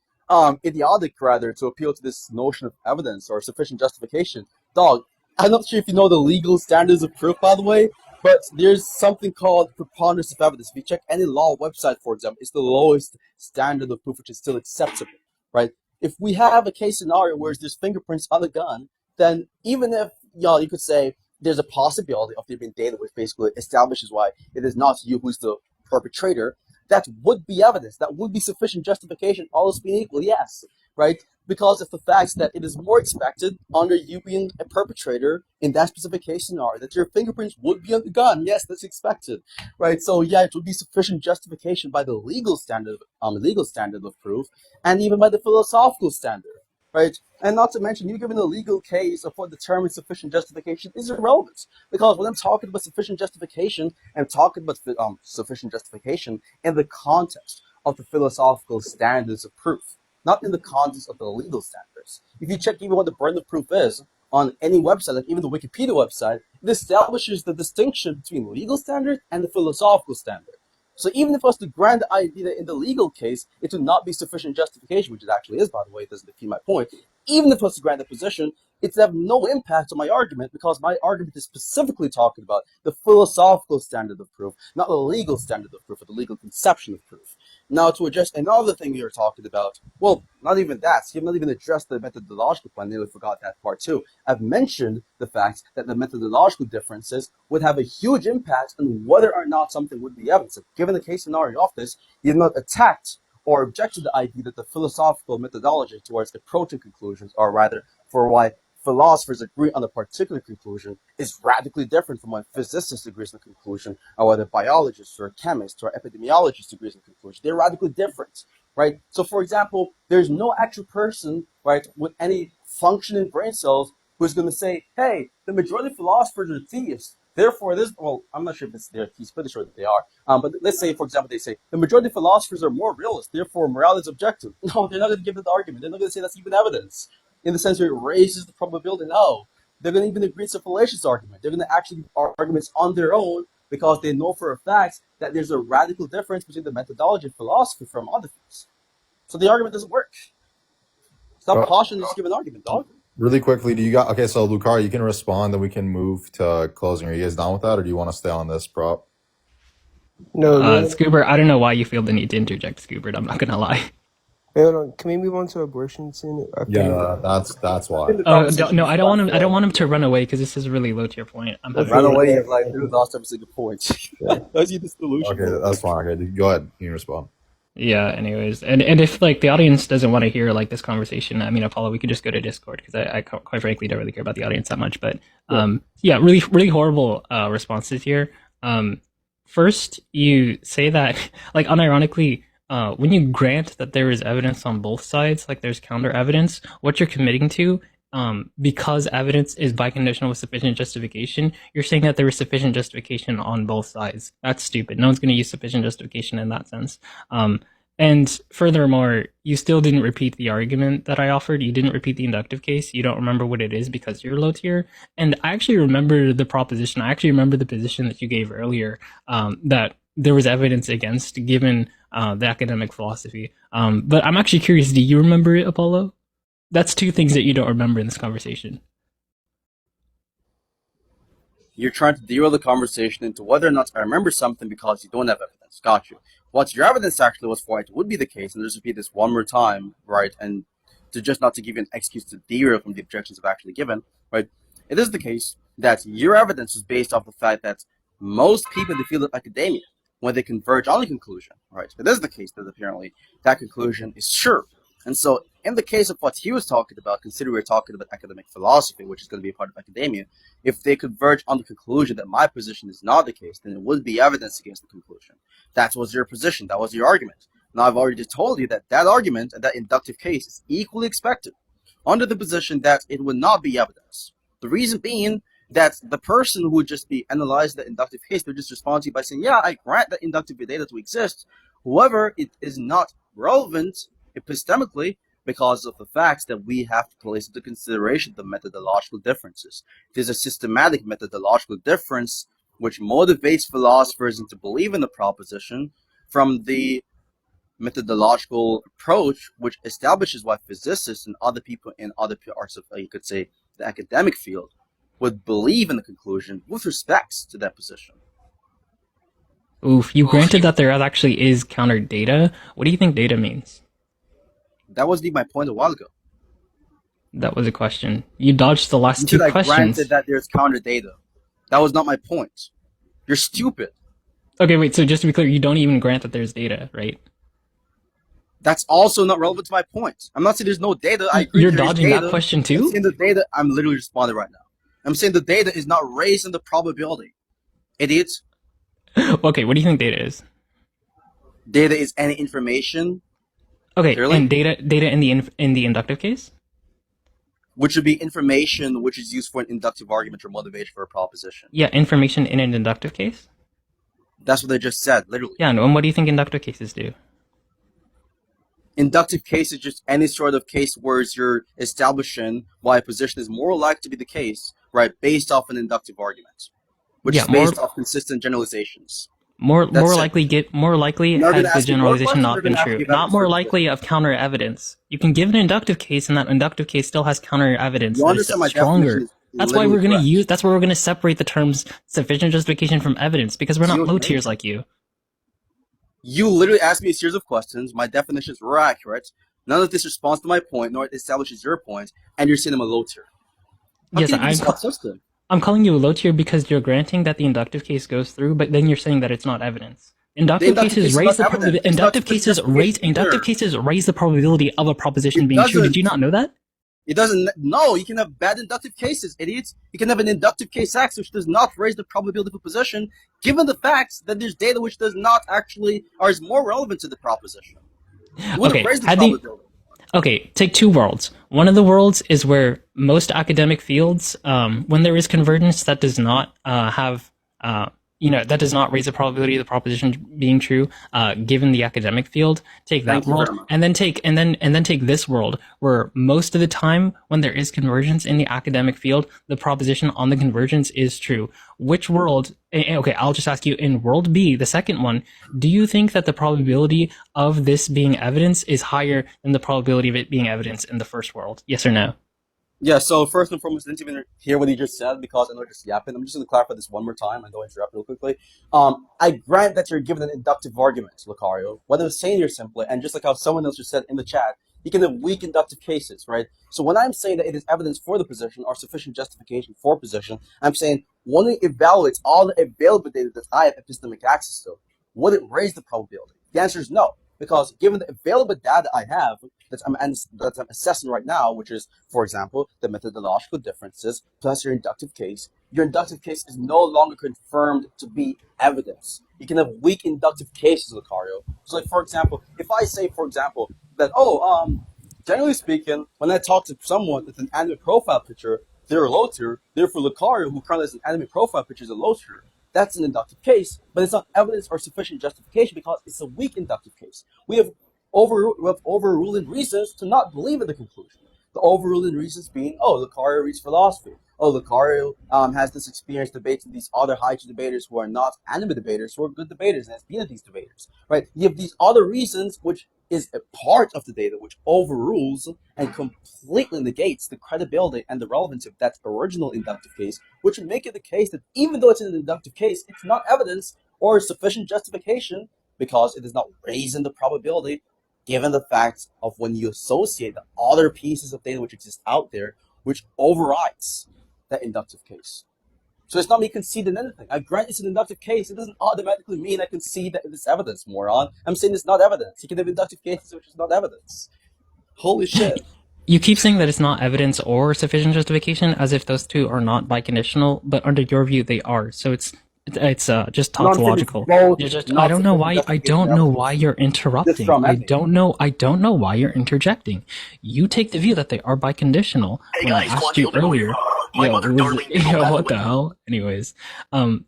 C: idiotic, rather, to appeal to this notion of evidence or sufficient justification. Dog, I'm not sure if you know the legal standards of proof, by the way, but there's something called preponderance of evidence. If you check any law website, for example, it's the lowest standard of proof, which is still acceptable, right? If we have a case scenario where there's fingerprints on a gun, then even if, you could say there's a possibility of there being data which basically establishes why it is not you who's the perpetrator, that would be evidence. That would be sufficient justification, all else being equal, yes, right? Because of the fact that it is more expected under you being a perpetrator in that specific case scenario that your fingerprints would be on the gun. Yes, that's expected, right? So yeah, it would be sufficient justification by the legal standard of proof, and even by the philosophical standard, right? And not to mention, you giving a legal case of what determines sufficient justification is irrelevant, because when I'm talking about sufficient justification, I'm talking about sufficient justification in the context of the philosophical standards of proof, not in the context of the legal standards. If you check even what the burden of proof is on any website, like even the Wikipedia website, it establishes the distinction between legal standard and the philosophical standard. So even if I was to grant the idea that in the legal case, it would not be sufficient justification, which it actually is, by the way, it doesn't defeat my point, even if I was to grant the position, it would have no impact on my argument, because my argument is specifically talking about the philosophical standard of proof, not the legal standard of proof, or the legal conception of proof. Now, to address another thing you're talking about, well, not even that. You've not even addressed the methodological point. I nearly forgot that part too. I've mentioned the fact that the methodological differences would have a huge impact on whether or not something would be evidence. Given the case scenario of this, you've not attacked or objected to the idea that the philosophical methodology towards approaching conclusions, or rather, for why philosophers agree on a particular conclusion, is radically different from when physicists agree on a conclusion, or whether biologists or chemists or epidemiologists agree on a conclusion. They're radically different, right? So, for example, there's no actual person, right, with any functioning brain cells who's going to say, hey, the majority of philosophers are theists. Therefore, well, I'm not sure if they're theists, pretty sure that they are. But let's say, for example, they say the majority of philosophers are more realist. Therefore, morality is objective. No, they're not going to give it the argument. They're not going to say that's even evidence, in the sense where it raises the probability. No, they're going to even agree to a fallacious argument. They're going to actually give arguments on their own, because they know for a fact that there's a radical difference between the methodology of philosophy from other things. So the argument doesn't work. Stop caution and just give an argument, dog.
B: Really quickly, do you got okay? So Lucario, you can respond, then we can move to closing. Are you guys done with that, or do you want to stay on this prop?
A: No,
D: Scoobert, I don't know why you feel the need to interject, Scoobert. I'm not gonna lie.
A: hold on. Can we move on to abortion soon?
B: Yeah, that's why.
D: No, I don't want him. I don't want him to run away because this is a really low tier point. I'm happy.
C: Run away, like dude, lost every single point. That's the solution.
B: Okay, that's fine. Okay, go ahead. You can respond.
D: Yeah. Anyways, and if like the audience doesn't want to hear like this conversation, I mean, Apollo, we could just go to Discord because I quite frankly don't really care about the audience that much. But yeah, really horrible responses here. First, you say that like unironically. When you grant that there is evidence on both sides, like there's counter evidence, what you're committing to, because evidence is biconditional with sufficient justification, you're saying that there is sufficient justification on both sides. That's stupid. No one's going to use sufficient justification in that sense. And furthermore, you still didn't repeat the argument that I offered. You didn't repeat the inductive case. You don't remember what it is because you're low tier. And I actually remember the proposition. I actually remember the position that you gave earlier, that there was evidence against given the academic philosophy. But I'm actually curious, do you remember it, Apollo? That's two things that you don't remember in this conversation.
C: You're trying to derail the conversation into whether or not I remember something because you don't have evidence. Got you. What your evidence actually was for it would be the case, and just repeat this one more time, right? And to just not to give you an excuse to derail from the objections I've actually given, right? It is the case that your evidence is based off the fact that most people in the field of academia, when they converge on a conclusion, right? It is the case that apparently that conclusion is sure. And so in the case of what he was talking about, consider we're talking about academic philosophy, which is going to be a part of academia, if they converge on the conclusion that my position is not the case, then it would be evidence against the conclusion. That was your position. That was your argument. Now, I've already told you that that argument and that inductive case is equally expected under the position that it would not be evidence. The reason being that the person who would just be analyzing the inductive case would just respond to you by saying, yeah, I grant that inductive data to exist. However, it is not relevant epistemically because of the facts that we have to place into consideration the methodological differences. There's a systematic methodological difference which motivates philosophers into believing the proposition from the methodological approach which establishes why physicists and other people in other parts of, you could say, the academic field would believe in the conclusion with respects to that position.
D: Oof, you granted that there actually is counter data. What do you think data means?
C: That was my point a while ago.
D: That was a question. You dodged the last two questions.
C: I granted that there's counter data. That was not my point. You're stupid.
D: Okay, wait, so just to be clear, you don't even grant that there's data, right?
C: That's also not relevant to my point. I'm not saying there's no data. I agree.
D: You're dodging that question too?
C: I'm saying the data, I'm literally responding right now. I'm saying the data is not raised in the probability. Idiots.
D: Okay, what do you think data is?
C: Data is any information.
D: Okay, clearly? And data in the inductive case?
C: Which would be information which is used for an inductive argument or motivation for a proposition.
D: Yeah, information in an inductive case?
C: That's what I just said, literally.
D: Yeah, and what do you think inductive cases do?
C: Inductive case is just any sort of case where you're establishing why a position is more likely to be the case, right, based off an inductive argument, which is based off consistent generalizations.
D: More likely has the generalization not been true. Not more likely of counter evidence. You can give an inductive case, and that inductive case still has counter evidence that is stronger. That's why we're going to separate the terms sufficient justification from evidence, because we're not low tiers like you.
C: You literally asked me a series of questions. My definitions were accurate. None of this responds to my point, nor it establishes your point, and you're saying I'm a low tier.
D: Yes, I'm calling you a low tier because you're granting that the inductive case goes through, but then you're saying that it's not evidence. Inductive cases raise the probability of a proposition being true. Did you not know that?
C: It doesn't. No, you can have bad inductive cases, idiots. You can have an inductive case X which does not raise the probability of a position, given the facts that there's data which does not actually, or is more relevant to the proposition.
D: Okay, take two worlds. One of the worlds is where most academic fields, when there is convergence that does not have that does not raise the probability of the proposition being true, given the academic field. Take that
C: Thank you
D: world,
C: very much.
D: and then take this world, where most of the time when there is convergence in the academic field, the proposition on the convergence is true. Which world? Okay, I'll just ask you, in world B, the second one, do you think that the probability of this being evidence is higher than the probability of it being evidence in the first world? Yes or no?
C: Yeah, so first and foremost, I didn't even hear what he just said because I know just yapping. I'm just going to clarify this one more time and don't interrupt real quickly. I grant that you're given an inductive argument, Lucario, whether it's saying or simply, and just like how someone else just said in the chat, you can have weak inductive cases, right? So when I'm saying that it is evidence for the position or sufficient justification for position, I'm saying when it evaluates all the available data that I have epistemic access to, would it raise the probability? The answer is no, because given the available data I have, that I'm assessing right now, which is, for example, the methodological differences plus your inductive case is no longer confirmed to be evidence. You can have weak inductive cases, Lucario. So, like, for example, if I say, for example, that, generally speaking, when I talk to someone with an anime profile picture, they're a low tier, therefore Lucario, who currently has an anime profile picture, is a low tier. That's an inductive case, but it's not evidence or sufficient justification because it's a weak inductive case. We have overruling reasons to not believe in the conclusion. The overruling reasons being, Lucario reads philosophy. Lucario has this experience debating these other high-tier debaters who are not anime debaters, who are good debaters, and has been at these debaters, right? You have these other reasons, which is a part of the data, which overrules and completely negates the credibility and the relevance of that original inductive case, which would make it the case that even though it's an inductive case, it's not evidence or sufficient justification because it is not raising the probability given the fact of when you associate the other pieces of data which exist out there, which overrides that inductive case. So it's not me conceding anything. I grant it's an inductive case. It doesn't automatically mean I concede that it's evidence, moron. I'm saying it's not evidence. You can have inductive cases which is not evidence. Holy shit.
D: You keep saying that it's not evidence or sufficient justification, as if those two are not biconditional, but under your view they are. So it's just tautological. I don't know why. I don't know why you're interrupting. I don't know why you're interjecting. You take the view that they are biconditional. Hey guys, when I asked you earlier. What the hell? Anyways,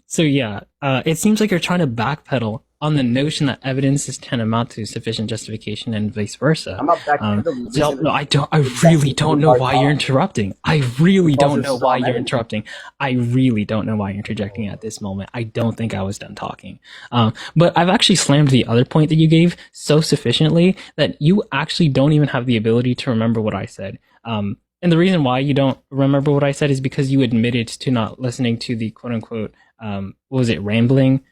D: so yeah, it seems like you're trying to backpedal on the notion that evidence is tantamount to sufficient justification and vice versa.
C: I'm not backpedaling.
D: No, I really don't know why you're interrupting. I really don't know why you're interrupting. I really don't know why you're interjecting at this moment. I don't think I was done talking. But I've actually slammed the other point that you gave so sufficiently that you actually don't even have the ability to remember what I said. And the reason why you don't remember what I said is because you admitted to not listening to the quote unquote, rambling?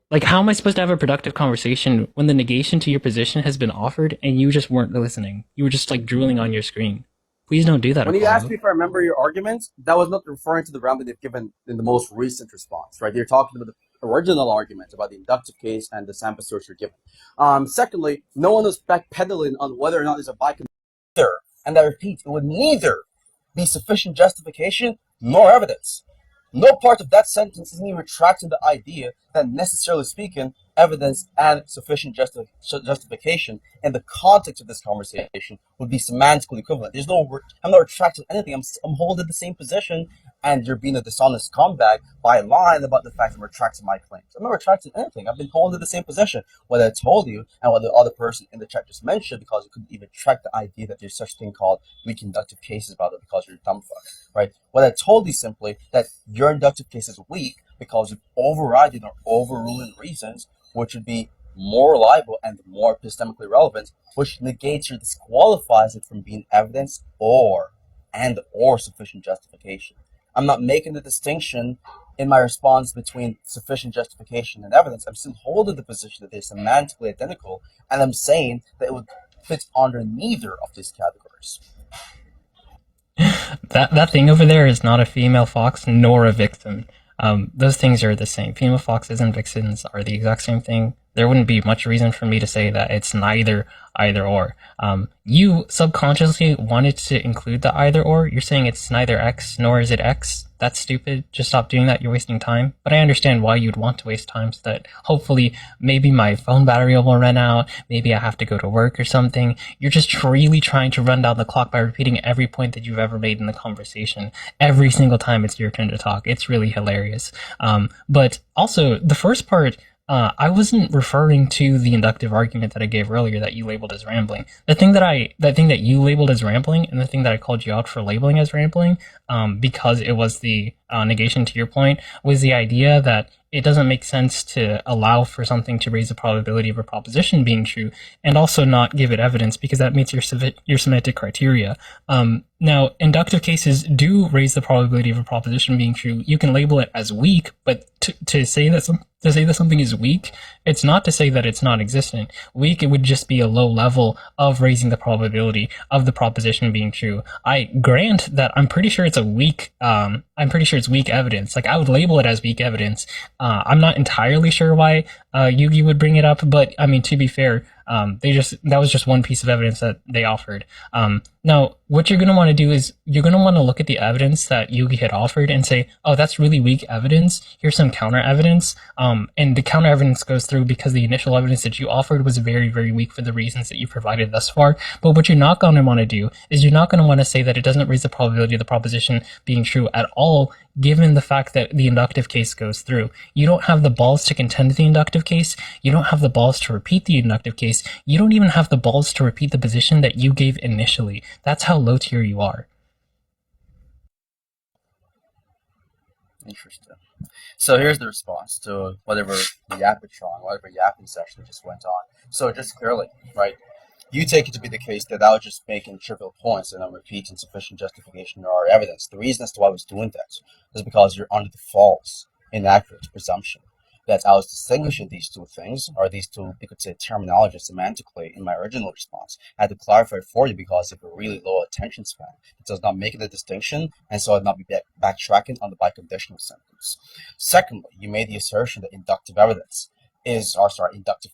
D: Like, how am I supposed to have a productive conversation when the negation to your position has been offered and you just weren't listening? You were just like drooling on your screen. Please don't do that.
C: When you asked me if I remember your arguments, that was not referring to the rambling they've given in the most recent response, right? You're talking about the original argument about the inductive case and the sample source you're given. Secondly, no one was backpedaling on whether or not there's a biconditional. And I repeat, it would neither be sufficient justification nor evidence. No part of that sentence is me retracting the idea that, necessarily speaking, evidence and sufficient justification in the context of this conversation would be semantically equivalent. I'm not retracting anything. I'm holding the same position, and you're being a dishonest scumbag by lying about the fact I'm retracting my claims. I'm not retracting anything. I've been holding the same position. What I told you and what the other person in the chat just mentioned, because you couldn't even track the idea that there's such thing called weak inductive cases about it because you're a dumb fuck, right? What I told you simply that your inductive case is weak because of overriding or overruling reasons, which would be more reliable and more epistemically relevant, which negates or disqualifies it from being evidence or sufficient justification. I'm not making the distinction in my response between sufficient justification and evidence. I'm still holding the position that they're semantically identical, and I'm saying that it would fit under neither of these categories.
D: That thing over there is not a female fox nor a vixen. Those things are the same. Female foxes and vixens are the exact same thing. there wouldn't be much reason for me to say that it's neither either or. You subconsciously wanted to include the either or. You're saying it's neither X nor is it X. That's stupid. Just stop doing that. You're wasting time. But I understand why you'd want to waste time, so that hopefully maybe my phone battery will run out. Maybe I have to go to work or something. You're just really trying to run down the clock by repeating every point that you've ever made in the conversation every single time it's your turn to talk. It's really hilarious. But also, the first part, I wasn't referring to the inductive argument that I gave earlier that you labeled as rambling. The thing that you labeled as rambling, and the thing that I called you out for labeling as rambling, because it was the negation to your point, was the idea that it doesn't make sense to allow for something to raise the probability of a proposition being true and also not give it evidence, because that meets your semantic criteria. Now, inductive cases do raise the probability of a proposition being true. You can label it as weak, but to say that something is weak, it's not to say that it's not existent. Weak, it would just be a low level of raising the probability of the proposition being true. I grant that I'm pretty sure it's weak evidence. Like, I would label it as weak evidence. I'm not entirely sure why Yugi would bring it up, but I mean, to be fair, that was just one piece of evidence that they offered. Now, what you're going to want to do is you're going to want to look at the evidence that Yugi had offered and say, oh, that's really weak evidence. Here's some counter evidence. And the counter evidence goes through because the initial evidence that you offered was very, very weak for the reasons that you provided thus far. But what you're not going to want to do is you're not going to want to say that it doesn't raise the probability of the proposition being true at all, given the fact that the inductive case goes through. You don't have the balls to contend the inductive case. You don't have the balls to repeat the inductive case. You don't even have the balls to repeat the position that you gave initially. That's how low tier you are.
C: Interesting. So here's the response to whatever yapping session just went on. So just clearly, right? You take it to be the case that I was just making trivial points and I'm repeating sufficient justification or evidence. The reason as to why I was doing that is because you're under the false, inaccurate presumption that I was distinguishing these two things, or these two, you could say, terminologies semantically in my original response. I had to clarify it for you because of a really low attention span. It does not make it a distinction, and so I'd not be backtracking on the biconditional sentence. Secondly, you made the assertion that inductive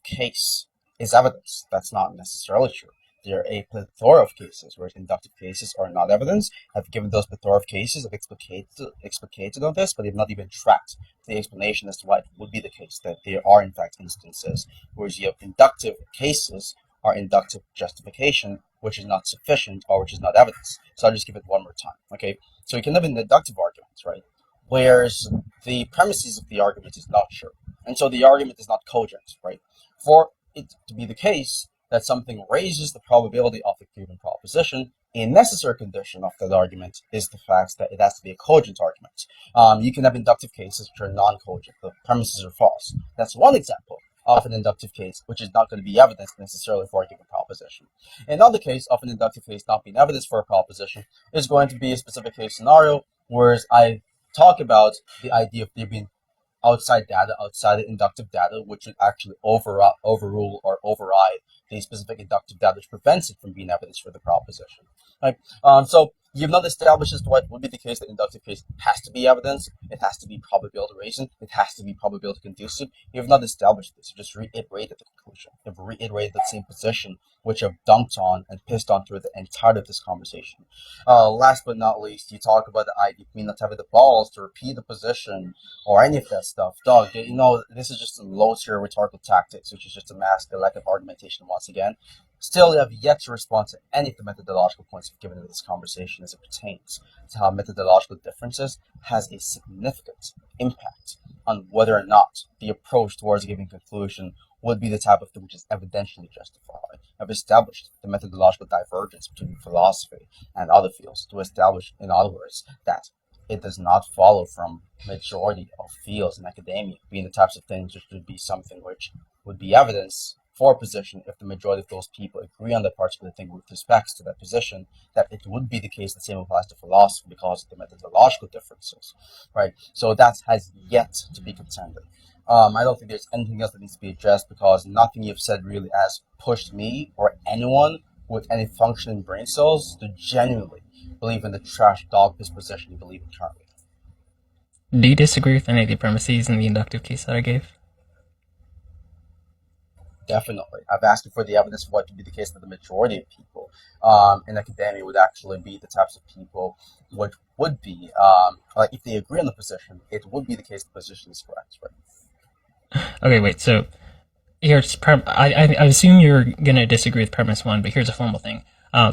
C: case is evidence. That's not necessarily true. There are a plethora of cases where inductive cases are not evidence. I've given those plethora of cases, I've explicated on this, but they've not even tracked the explanation as to why it would be the case that there are in fact instances where you have inductive cases or inductive justification, which is not sufficient or which is not evidence. So I'll just give it one more time. Okay, so you can have an inductive argument, right? Whereas the premises of the argument is not true, and so the argument is not cogent, right? For it to be the case that something raises the probability of a given proposition, a necessary condition of that argument is the fact that it has to be a cogent argument. You can have inductive cases which are non-cogent. The premises are false. That's one example of an inductive case which is not going to be evidence necessarily for a given proposition. Another case of an inductive case not being evidence for a proposition is going to be a specific case scenario, whereas I talk about the idea of there being outside the inductive data, which would actually overrule or override the specific inductive data which prevents it from being evidence for the proposition. Right? So you've not established as to what would be the case that inductive case has to be evidence, it has to be probability raising, it has to be probability conducive. You have not established this. You just reiterated the conclusion. You've reiterated the same position which I've dunked on and pissed on through the entirety of this conversation. Last but not least, you talk about the idea of me not having the balls to repeat the position or any of that stuff. Dog, you know, this is just some low-tier rhetorical tactics, which is just to mask the lack of argumentation once again. Still, you have yet to respond to any of the methodological points you've given in this conversation as it pertains to how methodological differences has a significant impact on whether or not the approach towards a given conclusion would be the type of thing which is evidentially justified. I've established the methodological divergence between philosophy and other fields to establish, in other words, that it does not follow from majority of fields in academia being the types of things which would be something which would be evidence for a position if the majority of those people agree on that particular thing with respect to that position, that it would be the case the same applies to philosophy because of the methodological differences, right? So that has yet to be contended. I don't think there's anything else that needs to be addressed because nothing you've said really has pushed me or anyone with any functioning brain cells to genuinely believe in the trash dog disposition you believe in currently.
D: Do you disagree with any of the premises in the inductive case that I gave?
C: Definitely. I've asked you for the evidence for what to be the case that the majority of people in academia would actually be the types of people which would be, like if they agree on the position, it would be the case the position is correct, right?
D: Okay, wait. So I assume you're gonna disagree with premise one, but here's a formal thing.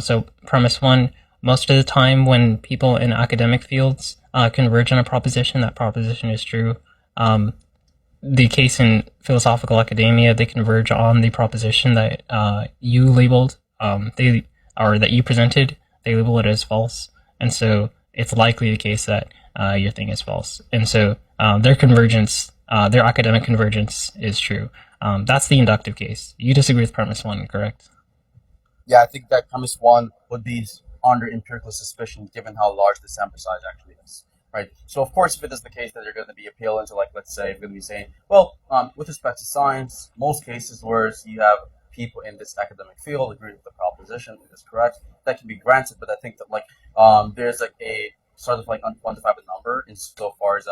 D: So premise one: most of the time, when people in academic fields converge on a proposition, that proposition is true. The case in philosophical academia, they converge on the proposition that you labeled, that you presented. They label it as false, and so it's likely the case that your thing is false. And so their convergence, their academic convergence, is true. That's the inductive case. You disagree with premise one, correct?
C: Yeah, I think that premise one would be under empirical suspicion given how large the sample size actually is. Right. So of course, if it is the case that you're going to be appealing to, like, let's say, you're going to be saying, well, with respect to science, most cases where you have people in this academic field agree with the proposition, it is correct, that can be granted. But I think that there's like a sort of like unquantifiable number insofar as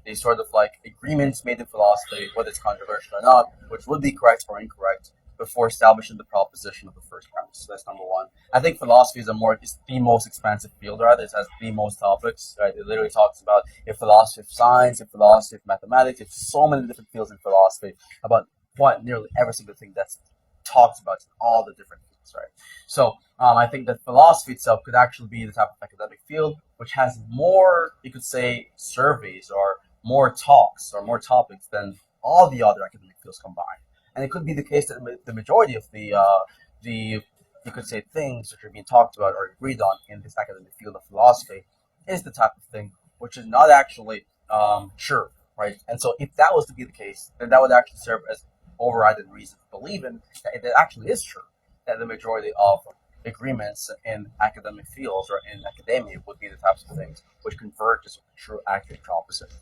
C: the sort of like agreements made in philosophy, whether it's controversial or not, which would be correct or incorrect before establishing the proposition of the first premise. So that's number one. I think philosophy is the most expansive field, right? It has the most topics, right? It literally talks about a philosophy of science, a philosophy of mathematics. It's so many different fields in philosophy about quite nearly every single thing that's talked about in all the different fields, right? So I think that philosophy itself could actually be the type of academic field which has more, you could say, surveys or more talks or more topics than all the other academic fields combined. And it could be the case that the majority of the you could say things which are being talked about or agreed on in this academic field of philosophy is the type of thing which is not actually sure, right? And so if that was to be the case, then that would actually serve as overriding reason to believe in that it actually is true that the majority of agreements in academic fields or in academia would be the types of things which converges with the true accurate proposition.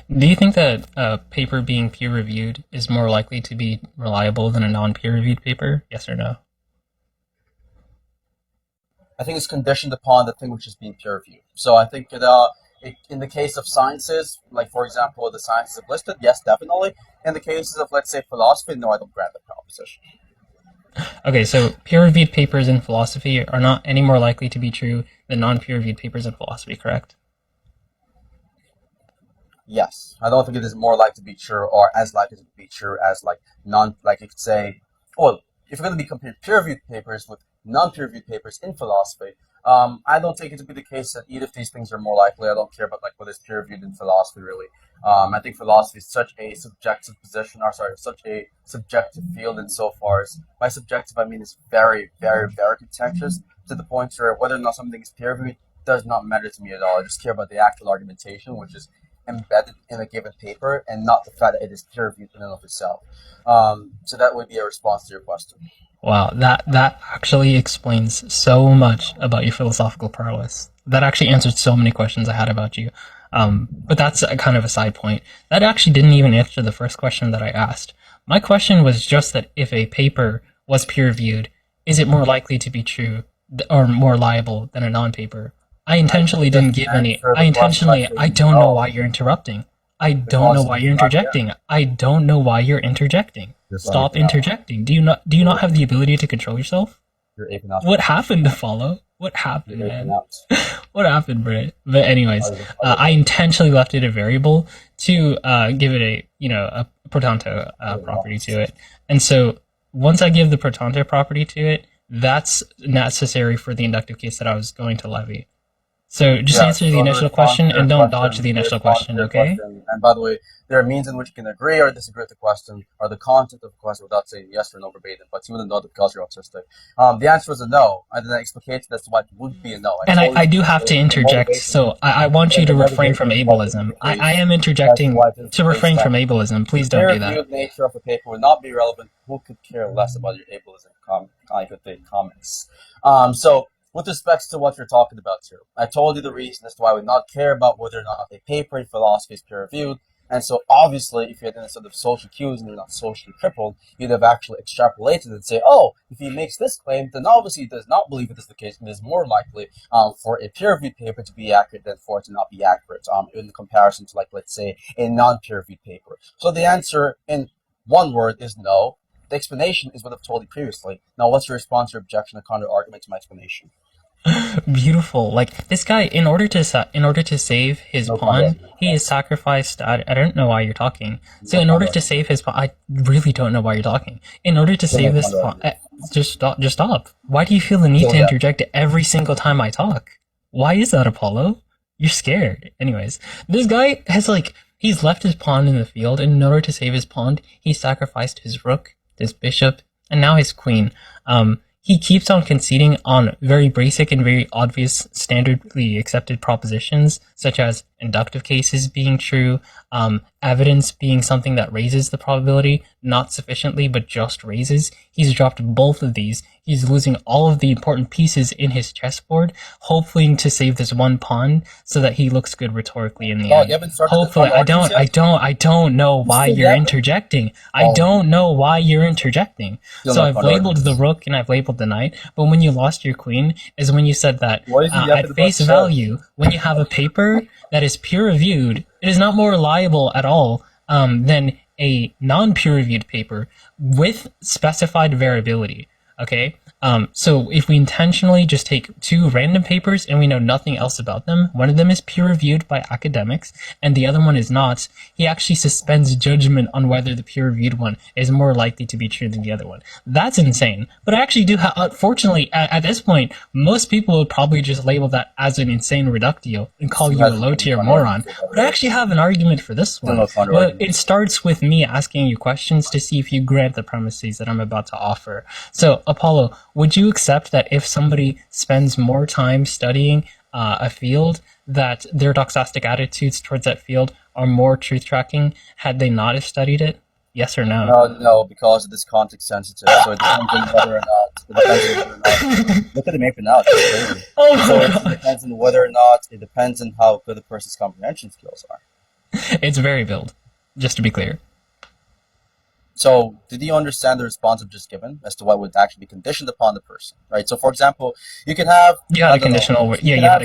D: Do you think that a paper being peer-reviewed is more likely to be reliable than a non-peer-reviewed paper? Yes or no?
C: I think it's conditioned upon the thing which is being peer-reviewed. So I think in the case of sciences, like for example, the sciences have listed, yes, definitely. In the cases of, let's say, philosophy, no, I don't grant that proposition.
D: Okay, so peer-reviewed papers in philosophy are not any more likely to be true than non-peer-reviewed papers in philosophy, correct?
C: Yes, I don't think it is more likely to be true or as likely to be true as like you could say, well, if you're going to be comparing peer-reviewed papers with non-peer-reviewed papers in philosophy, I don't take it to be the case that either of these things are more likely. I don't care about like whether it's peer-reviewed in philosophy really. I think philosophy is such a subjective position, or sorry, such a subjective field insofar as by subjective I mean it's very, very, very contentious to the point where whether or not something is peer-reviewed does not matter to me at all. I just care about the actual argumentation, which is embedded in a given paper and not the fact that it is peer-reviewed in and of itself. So that would be a response to your question.
D: Wow, that actually explains so much about your philosophical prowess. That actually answered so many questions I had about you. But that's a kind of a side point. That actually didn't even answer the first question that I asked. My question was just that if a paper was peer-reviewed, is it more likely to be true or more reliable than a non-paper? I intentionally didn't give any. I don't know why you're interrupting. I don't know why you're interjecting. I don't know why you're interjecting. Stop interjecting. Do you not have the ability to control yourself?
C: You're aping out.
D: What happened to follow? What happened, man? What happened, Britt? But anyways, I intentionally left it a variable to give it a protonto property to it. And so once I give the protonto property to it, that's necessary for the inductive case that I was going to levy. So just answer the initial question and don't dodge the initial question, okay?
C: And by the way, there are means in which you can agree or disagree with the question or the content of the question without saying yes or no verbatim, but you wouldn't know that because you're autistic. The answer is a no. I didn't explicate that's what would be a no.
D: And I do have to interject, so I want you to refrain from ableism. I am interjecting to refrain from ableism. Please don't do that.
C: The nature of a paper would not be relevant. Who could care less about your ableism comments? So, with respect to what you're talking about here, I told you the reason as to why I would not care about whether or not a paper in philosophy is peer-reviewed. And so, obviously, if you had any sort of social cues and you're not socially crippled, you'd have actually extrapolated and say, oh, if he makes this claim, then obviously he does not believe it is the case, and it is more likely for a peer-reviewed paper to be accurate than for it to not be accurate in comparison to, like, let's say, a non-peer-reviewed paper. So the answer in one word is no. The explanation is what I've told you previously. Now, what's your response or objection or counter argument to my explanation?
D: Beautiful. Like this guy, in order to save his pawn, he has sacrificed. I don't know why you're talking. So in order to save his pawn, I really don't know why you're talking. In order to save this pawn, just stop. Just stop. Why do you feel the need to interject every single time I talk? Why is that, Apollo? You're scared. Anyways, this guy has he's left his pawn in the field, and in order to save his pawn, he sacrificed his rook, his bishop, and now his queen. He keeps on conceding on very basic and very obvious standardly accepted propositions, such as inductive cases being true, evidence being something that raises the probability, not sufficiently, but just raises. He's dropped both of these. He's losing all of the important pieces in his chessboard, hoping to save this one pawn so that he looks good rhetorically in the end. Hopefully, I don't know why you're interjecting. I don't know why you're interjecting. So I've labeled the rook and I've labeled the knight, but when you lost your queen is when you said that at face value, when you have a paper that is peer-reviewed, it is not more reliable at all than a non-peer-reviewed paper with specified variability. Okay? So if we intentionally just take two random papers and we know nothing else about them, one of them is peer-reviewed by academics and the other one is not, he actually suspends judgment on whether the peer-reviewed one is more likely to be true than the other one. That's insane. But I actually do unfortunately, at this point, most people would probably just label that as an insane reductio and call you a low-tier moron. But I actually have an argument for this one. But it starts with me asking you questions to see if you grant the premises that I'm about to offer. So, Apollo, would you accept that if somebody spends more time studying a field, that their doxastic attitudes towards that field are more truth-tracking had they not have studied it? Yes or no?
C: No, because it is context sensitive, so it depends on whether or not. Look at the paper now. It's crazy. It depends on whether or not. It depends on how good the person's comprehension skills are.
D: It's very build, just to be clear.
C: So, did you understand the response I've just given as to what would actually be conditioned upon the person, right? So, for example, you can have...
D: You had a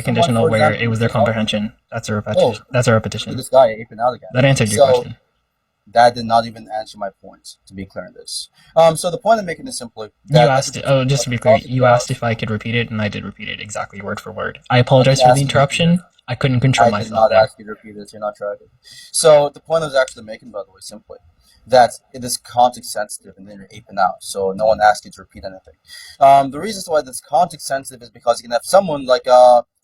D: conditional where it was their comprehension. That's a repetition. That's a repetition.
C: This guy aping out again.
D: That answered your question.
C: That did not even answer my point, to be clear in this. So the point I'm making is simply...
D: just to be clear, you asked if I could repeat it, and I did repeat it exactly word for word. I apologize for the interruption. I couldn't control myself.
C: I did not ask you to repeat this. You're not tracking. So the point I was actually making, by the way, simply, that it is context sensitive and then you're aping out, so no one asks you to repeat anything. The reason why this context sensitive is because you can have someone like,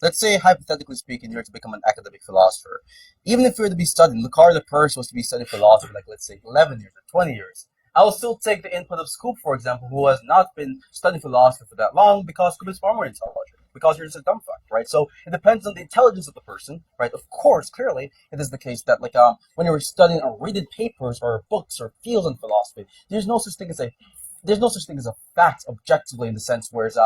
C: let's say hypothetically speaking, you're to become an academic philosopher. Even if you're to be studying, Lucario the Purse was to be studying philosophy like, let's say 11 years or 20 years. I will still take the input of Scoop, for example, who has not been studying philosophy for that long because Scoop is far more intelligent. Because you're just a dumb fuck, right? So it depends on the intelligence of the person, right? Of course, clearly, it is the case that, when you're studying or reading papers or books or fields in philosophy, there's no such thing as a fact objectively in the sense whereas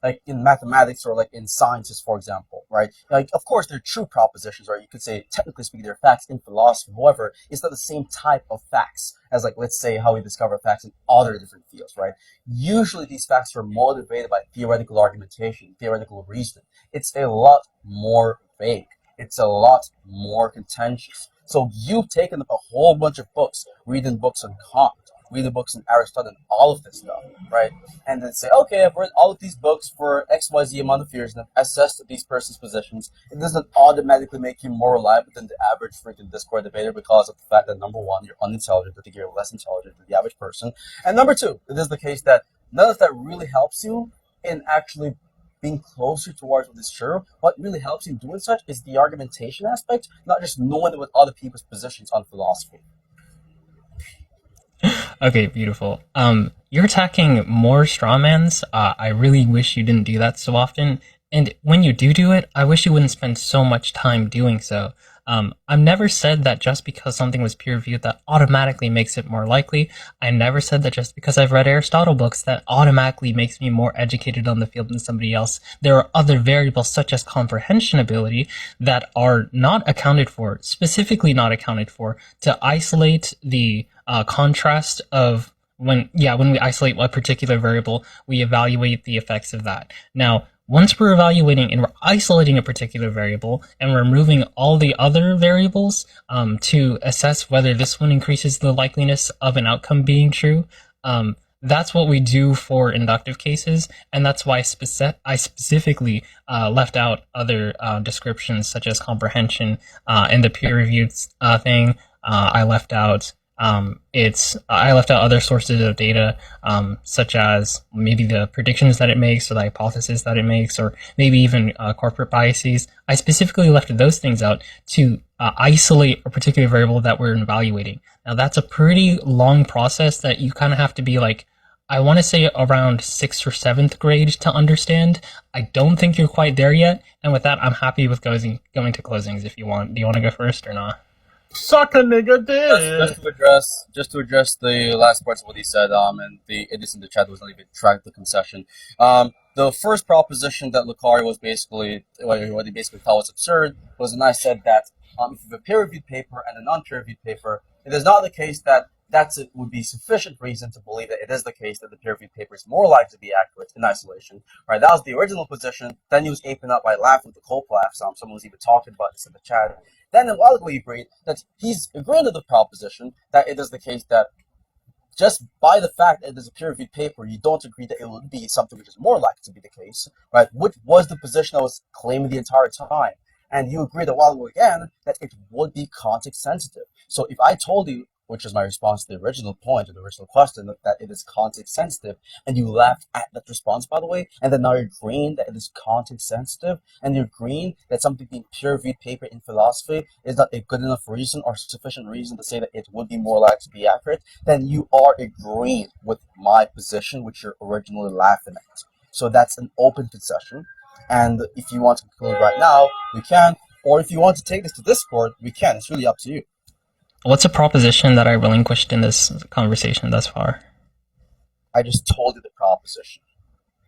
C: like in mathematics or like in sciences, for example, right? Like, of course, they're true propositions, or you could say, technically speaking, they're facts in philosophy. However, it's not the same type of facts as, like, let's say, how we discover facts in other different fields, right? Usually these facts are motivated by theoretical argumentation, theoretical reasoning. It's a lot more vague. It's a lot more contentious. So you've taken up a whole bunch of books, reading books on Kant, reading books on Aristotle, and all of this stuff, right? And then say, okay, I've read all of these books for XYZ amount of years and I've assessed these persons' positions. It doesn't automatically make you more reliable than the average freaking Discord debater because of the fact that, number one, you're unintelligent. I think you're less intelligent than the average person. And number two, it is the case that none of that really helps you in actually being closer towards what is true. What really helps you in doing such is the argumentation aspect, not just knowing what other people's positions on philosophy.
D: Okay, beautiful. You're attacking more strawmans. I really wish you didn't do that so often. And when you do it, I wish you wouldn't spend so much time doing so. I've never said that just because something was peer-reviewed that automatically makes it more likely. I never said that just because I've read Aristotle books that automatically makes me more educated on the field than somebody else. There are other variables such as comprehension ability that are not accounted for, specifically not accounted for, to isolate the contrast of when we isolate a particular variable, we evaluate the effects of that. Now, once we're evaluating and we're isolating a particular variable and we're removing all the other variables to assess whether this one increases the likeliness of an outcome being true, that's what we do for inductive cases, and that's why I specifically left out other descriptions such as comprehension in the peer-reviewed thing. I left out other sources of data, such as maybe the predictions that it makes or the hypothesis that it makes, or maybe even corporate biases. I specifically left those things out to isolate a particular variable that we're evaluating. Now, that's a pretty long process that you kind of have to be like, I want to say around 6th or 7th grade to understand. I don't think you're quite there yet. And with that, I'm happy with going to closings if you want. Do you want to go first or not?
A: Suck a nigga dick.
C: Just to address the last parts of what he said, and the idiots in the chat was not even tracked the concession. The first proposition that Lucario was basically what he basically thought was absurd was when I said that if you have a peer-reviewed paper and a non-peer-reviewed paper, it is not the case that it would be sufficient reason to believe that it is the case that the peer-reviewed paper is more likely to be accurate in isolation. Right? That was the original position. Then he was aping up by laughing with the cold laugh. Someone was even talking about this in the chat. Then a while ago he agreed that he's agreeing to the proposition that it is the case that just by the fact that it is a peer-reviewed paper, you don't agree that it would be something which is more likely to be the case, right? Which was the position I was claiming the entire time. And you agreed a while ago again that it would be context sensitive. So if I told you, which is my response to the original point or the original question, that it is context sensitive, and you laughed at that response, by the way, and then now you're agreeing that it is context sensitive, and you're agreeing that something being peer-reviewed paper in philosophy is not a good enough reason or sufficient reason to say that it would be more likely to be accurate, then you are agreeing with my position, which you're originally laughing at. So that's an open concession, and if you want to conclude right now, we can, or if you want to take this to Discord, we can. It's really up to you.
D: What's a proposition that I relinquished in this conversation thus far?
C: I just told you the proposition.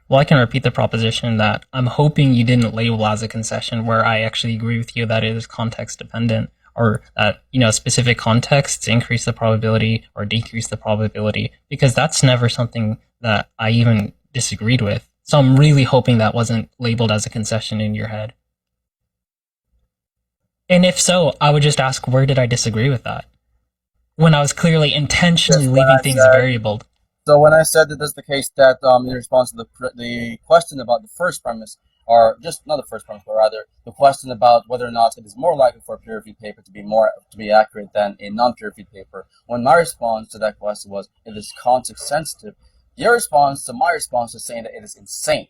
D: Well, I can repeat the proposition that I'm hoping you didn't label as a concession where I actually agree with you that it is context dependent, or that, specific contexts increase the probability or decrease the probability, because that's never something that I even disagreed with. So I'm really hoping that wasn't labeled as a concession in your head. And if so, I would just ask, where did I disagree with that? When I was clearly intentionally leaving things variable.
C: So when I said that that's the case, that in response to the question about the first premise, or just not the first premise, but rather the question about whether or not it is more likely for a peer-reviewed paper to be accurate than a non-peer-reviewed paper, when my response to that question was it is context sensitive, your response to my response is saying that it is insane.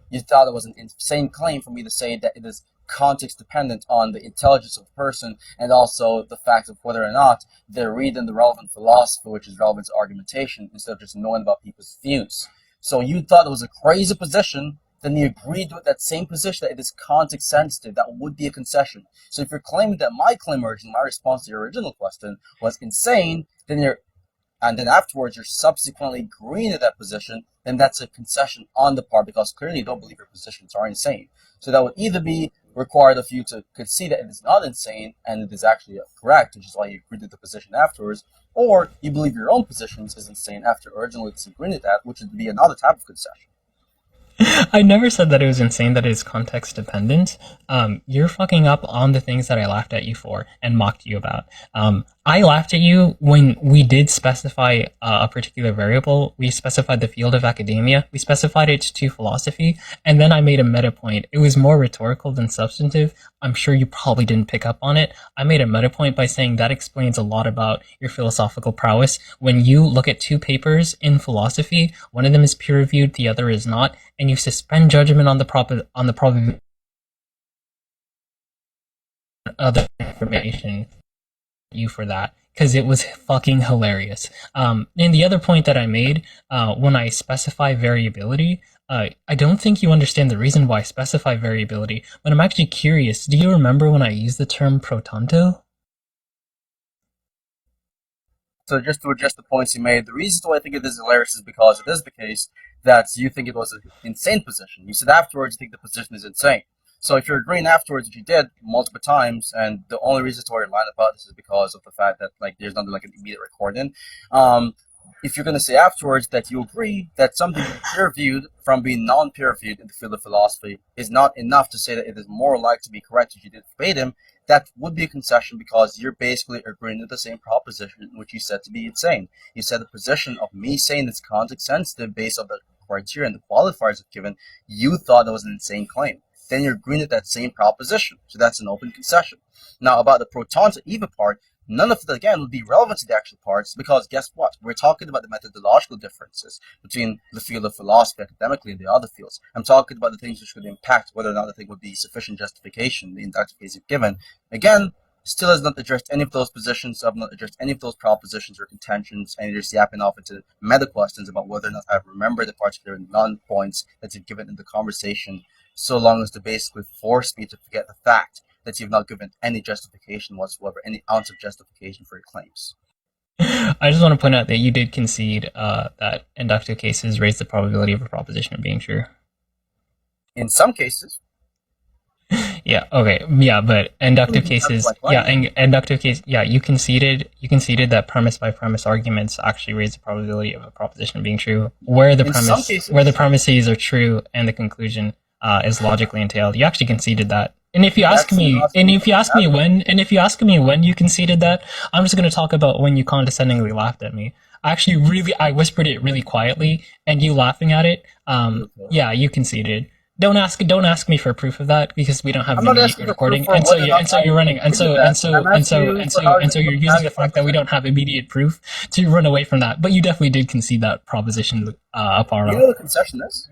C: You thought it was an insane claim for me to say that it is context dependent on the intelligence of the person and also the fact of whether or not they're reading the relevant philosophy, which is relevant to argumentation, instead of just knowing about people's views. So you thought it was a crazy position, then you agreed with that same position that it is context sensitive. That would be a concession. So if you're claiming that my claim originally, my response to your original question was insane, and then afterwards you're subsequently agreeing to that position, then that's a concession on the part, because clearly you don't believe your positions are insane. So that would either be required of you to concede that it is not insane and it is actually correct, which is why you agreed to the position afterwards, or you believe your own positions is insane after originally disagreeing with that, which would be another type of concession.
D: I never said that it was insane that it is context dependent. You're fucking up on the things that I laughed at you for and mocked you about. I laughed at you when we did specify a particular variable. We specified the field of academia. We specified it to philosophy. And then I made a meta point. It was more rhetorical than substantive. I'm sure you probably didn't pick up on it. I made a meta point by saying that explains a lot about your philosophical prowess. When you look at two papers in philosophy, one of them is peer-reviewed, the other is not, and you suspend judgment on the probability other information you for that, because it was fucking hilarious. And the other point that I made, when I specify variability, I don't think you understand the reason why I specify variability, but I'm actually curious. Do you remember when I used the term pro tanto?
C: So just to address the points you made, the reason why I think it is hilarious is because it is the case that you think it was an insane position. You said afterwards you think the position is insane. So if you're agreeing afterwards, which you did multiple times, and the only reason why you're lying about this is because of the fact that there's not an immediate recording. if you're going to say afterwards that you agree that something peer-reviewed from being non-peer-reviewed in the field of philosophy is not enough to say that it is more likely to be correct if you did verbatim, that would be a concession because you're basically agreeing with the same proposition which you said to be insane. You said the position of me saying it's context sensitive based on the criteria and the qualifiers I've given, you thought that was an insane claim. Then you're agreeing with that same proposition. So that's an open concession. Now, about the proton to Eva part, none of it, again, would be relevant to the actual parts because guess what? We're talking about the methodological differences between the field of philosophy academically and the other fields. I'm talking about the things which could impact whether or not the thing would be sufficient justification in the inductive case you've given. Again, still has not addressed any of those positions, I've not addressed any of those propositions or contentions, and you're just yapping off into meta questions about whether or not I remember the particular non-points that you've given in the conversation, so long as to basically force me to forget the fact that you've not given any justification whatsoever, any ounce of justification for your claims.
D: I just want to point out that you did concede that inductive cases raise the probability of a proposition being true.
C: In some cases.
D: Yeah. Okay. Yeah, but inductive cases. Yeah, inductive case. Yeah, you conceded that premise by premise arguments actually raise the probability of a proposition being true, where the premises are true and the conclusion is logically entailed. You actually conceded that. And if you ask me when you conceded that, I'm just going to talk about when you condescendingly laughed at me. I whispered it really quietly, and you laughing at it. Yeah, you conceded. Don't ask me for proof of that because we don't have immediate recording, and so you're using the fact that we don't have immediate proof to run away from that. But you definitely did concede that proposition, Aparo.
C: You know what a concession is?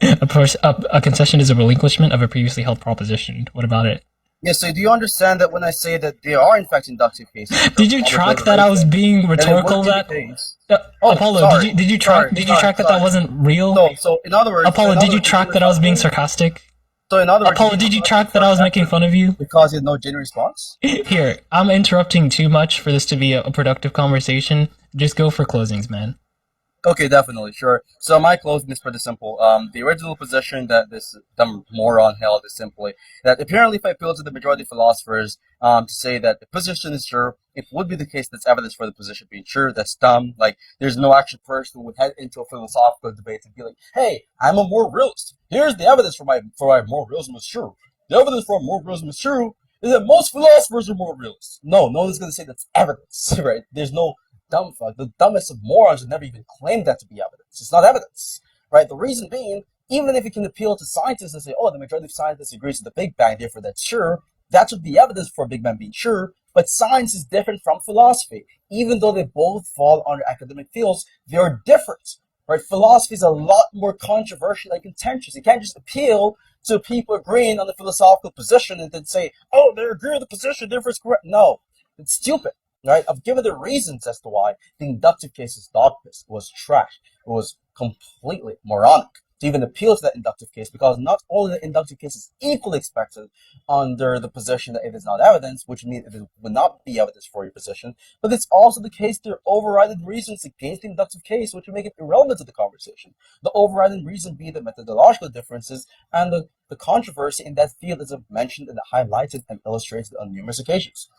D: A concession is a relinquishment of a previously held proposition. What about it?
C: Yeah, so do you understand that when I say that there are in fact inductive cases?
D: Did you track that I was being rhetorical? Apollo, did you track that wasn't real?
C: No, so in other words,
D: Apollo, did you track that I was being sarcastic?
C: So in other words,
D: Apollo, did you track that I was making fun of you?
C: Because you had no genuine response?
D: Here, I'm interrupting too much for this to be a productive conversation. Just go for closings, man.
C: Okay, definitely, sure. So my closing is pretty simple. The original position that this dumb moron held is simply that apparently if I appeal to the majority of philosophers to say that the position is true, it would be the case that's evidence for the position being true. That's dumb. Like, there's no actual person who would head into a philosophical debate and be like, hey, I'm a moral realist. Here's the evidence for my moral realism is true. The evidence for moral realism is true is that most philosophers are moral realists. No one's going to say that's evidence, right? There's no dumb fuck. The dumbest of morons would never even claim that to be evidence. It's not evidence, right? The reason being, even if you can appeal to scientists and say, oh, the majority of scientists agrees with the Big Bang, therefore that's sure, that would be evidence for Big Bang being sure, but science is different from philosophy. Even though they both fall under academic fields, they are different, right? Philosophy is a lot more controversial and contentious. You can't just appeal to people agreeing on the philosophical position and then say, oh, they agree with the position, therefore it's correct. No, it's stupid. Right? I've given the reasons as to why the inductive case's dogmas was trash. It was completely moronic to even appeal to that inductive case because not only the inductive case is equally expected under the position that it is not evidence, which means it would not be evidence for your position, but it's also the case there are overriding reasons against the inductive case which would make it irrelevant to the conversation. The overriding reason being the methodological differences and the controversy in that field is mentioned and highlighted and illustrated on numerous occasions.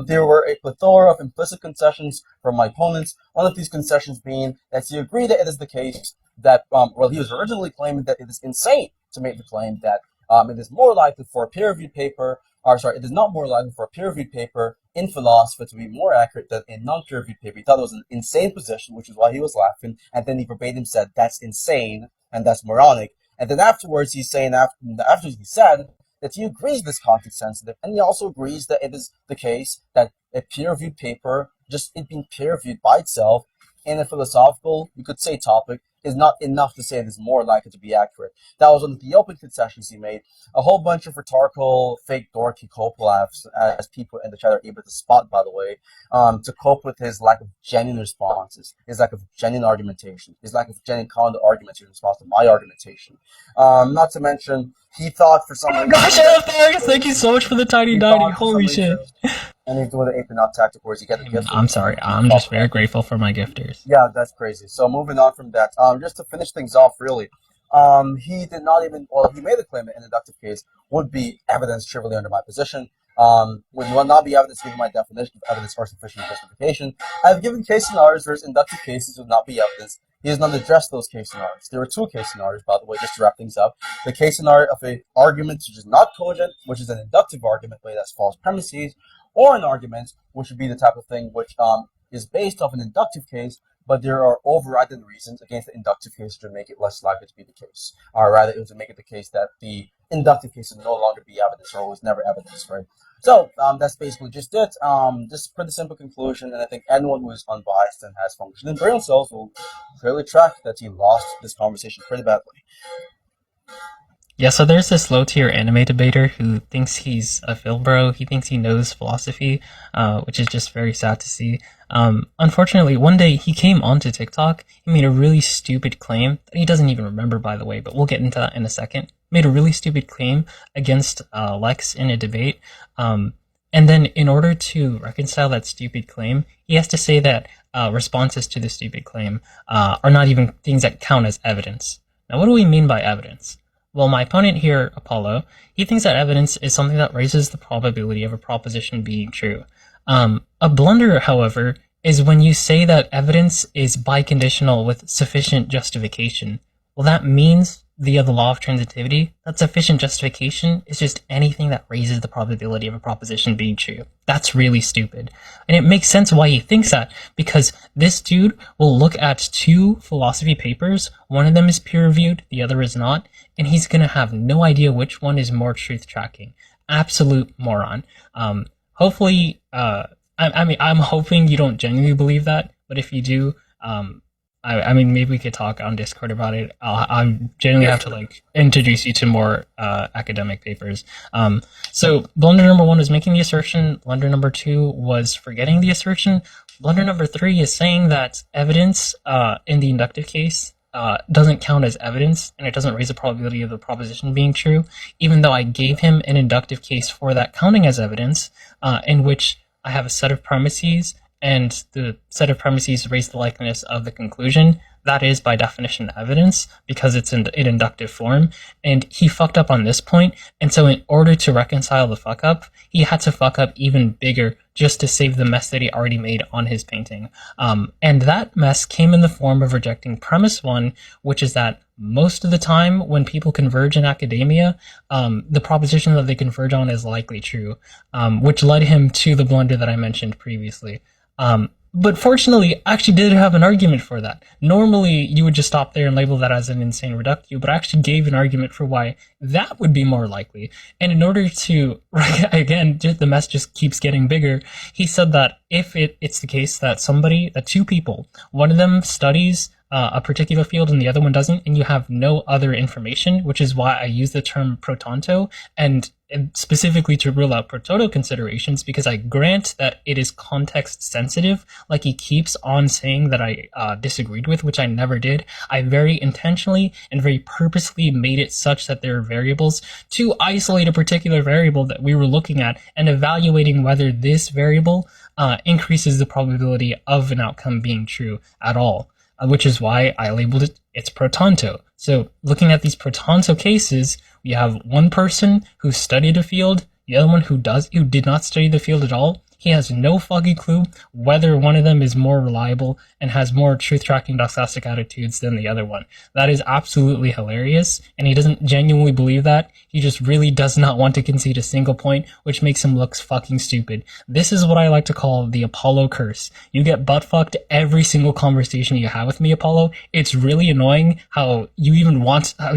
C: There were a plethora of implicit concessions from my opponents. One of these concessions being that he agreed that it is the case that, he was originally claiming that it is insane to make the claim that it is more likely for a peer-reviewed paper, it is not more likely for a peer-reviewed paper in philosophy to be more accurate than a non-peer-reviewed paper. He thought it was an insane position, which is why he was laughing, and then he verbatim said, that's insane, and that's moronic. And then afterwards, he's saying, after he said that he agrees with this context sensitive, and he also agrees that it is the case that a peer-reviewed paper, just it being peer-reviewed by itself in a philosophical, you could say, topic, is not enough to say it is more likely to be accurate. That was one of the open concessions he made. A whole bunch of rhetorical, fake, dorky cope laughs, as people in the chat are able to spot, by the way, to cope with his lack of genuine responses, his lack of genuine argumentation, his lack of genuine counter-arguments in response to my argumentation. Not to mention, he thought for some reason...
D: Gosh, thank you so much for the tiny dining. Holy shit.
C: And he's doing the ape-not tactic where you get the gift.
D: I'm sorry. I'm just very grateful for my gifters.
C: Yeah, that's crazy. So moving on from that, just to finish things off, really, he did not even, he made a claim that an inductive case would be evidence trivially under my position. would not be evidence given my definition of evidence for sufficient justification. I have given case scenarios where inductive cases would not be evidence. He has not addressed those case scenarios. There were 2 case scenarios, by the way, just to wrap things up. The case scenario of an argument which is not cogent, which is an inductive argument, but it has false premises, or an argument which would be the type of thing which is based off an inductive case, but there are overriding reasons against the inductive case to make it less likely to be the case. Or rather, it was to make it the case that the inductive case would no longer be evidence, or was never evidence, right? So that's basically just it. Just pretty simple conclusion, and I think anyone who is unbiased and has functioning brain cells will clearly track that he lost this conversation pretty badly.
D: Yeah, so there's this low-tier anime debater who thinks he's a Phil bro. He thinks he knows philosophy, which is just very sad to see. Unfortunately, one day he came onto TikTok. He made a really stupid claim that he doesn't even remember, by the way, but we'll get into that in a second. Made a really stupid claim against Lex in a debate. And then in order to reconcile that stupid claim, he has to say that responses to the stupid claim are not even things that count as evidence. Now, what do we mean by evidence? Well, my opponent here, Apollo, he thinks that evidence is something that raises the probability of a proposition being true. A blunder, however, is when you say that evidence is biconditional with sufficient justification. Well, that means, via the law of transitivity, that sufficient justification is just anything that raises the probability of a proposition being true. That's really stupid. And it makes sense why he thinks that, because this dude will look at 2 philosophy papers, one of them is peer-reviewed, the other is not, and he's gonna have no idea which one is more truth-tracking. Absolute moron. Hopefully, I'm hoping you don't genuinely believe that, but if you do, maybe we could talk on Discord about it. I genuinely have to introduce you to more academic papers. So blunder number 1 was making the assertion. Blunder number 2 was forgetting the assertion. Blunder number 3 is saying that evidence in the inductive case doesn't count as evidence, and it doesn't raise the probability of the proposition being true, even though I gave him an inductive case for that counting as evidence, in which I have a set of premises, and the set of premises raise the likeliness of the conclusion. That is, by definition, evidence, because it's in inductive form, and he fucked up on this point, and so in order to reconcile the fuck up, he had to fuck up even bigger just to save the mess that he already made on his painting. And that mess came in the form of rejecting premise 1, which is that most of the time when people converge in academia, the proposition that they converge on is likely true, which led him to the blunder that I mentioned previously. But fortunately, I actually did have an argument for that. Normally, you would just stop there and label that as an insane reductio, but I actually gave an argument for why that would be more likely. And in order to, again, the mess just keeps getting bigger, he said that if it's the case that 2 people, one of them studies a particular field and the other one doesn't, and you have no other information, which is why I use the term pro tanto, and specifically to rule out pro toto considerations, because I grant that it is context sensitive, like he keeps on saying that I disagreed with, which I never did. I very intentionally and very purposely made it such that there are variables to isolate a particular variable that we were looking at and evaluating whether this variable increases the probability of an outcome being true at all. Which is why I labeled it's pro tanto. So looking at these pro tanto cases, we have one person who studied a field, the other one who did not study the field at all. He has no fucking clue whether one of them is more reliable and has more truth-tracking doxastic attitudes than the other one. That is absolutely hilarious, and he doesn't genuinely believe that. He just really does not want to concede a single point, which makes him look fucking stupid. This is what I like to call the Apollo curse. You get butt-fucked every single conversation you have with me, Apollo. It's really annoying how you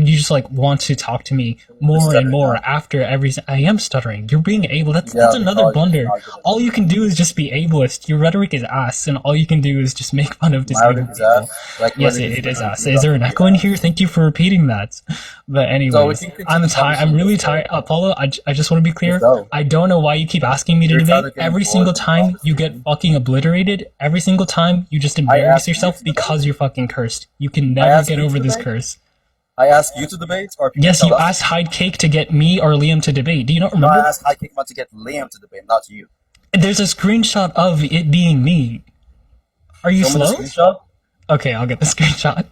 D: just want to talk to me more and more after I am stuttering. You're being able. That's another blunder. All you can do is just be ableist. Your rhetoric is ass, and all you can do is just make fun of disabled people. Yes, it is ass. Is there an echo in here? Thank you for repeating that. But anyways, I'm really tired. Apollo, I just want to be clear. I don't know why you keep asking me to debate. Every single time you get fucking obliterated. Every single time you just embarrass yourself because you're fucking cursed. You can never get over this curse.
C: I asked you to debate, or
D: yes, you asked Hyde Cake to get me or Liam to debate. Do you not remember?
C: No, I asked Hyde Cake to get Liam to debate, not you.
D: There's a screenshot of it being me. Are you slow?
C: Screenshot?
D: Okay, I'll get the screenshot.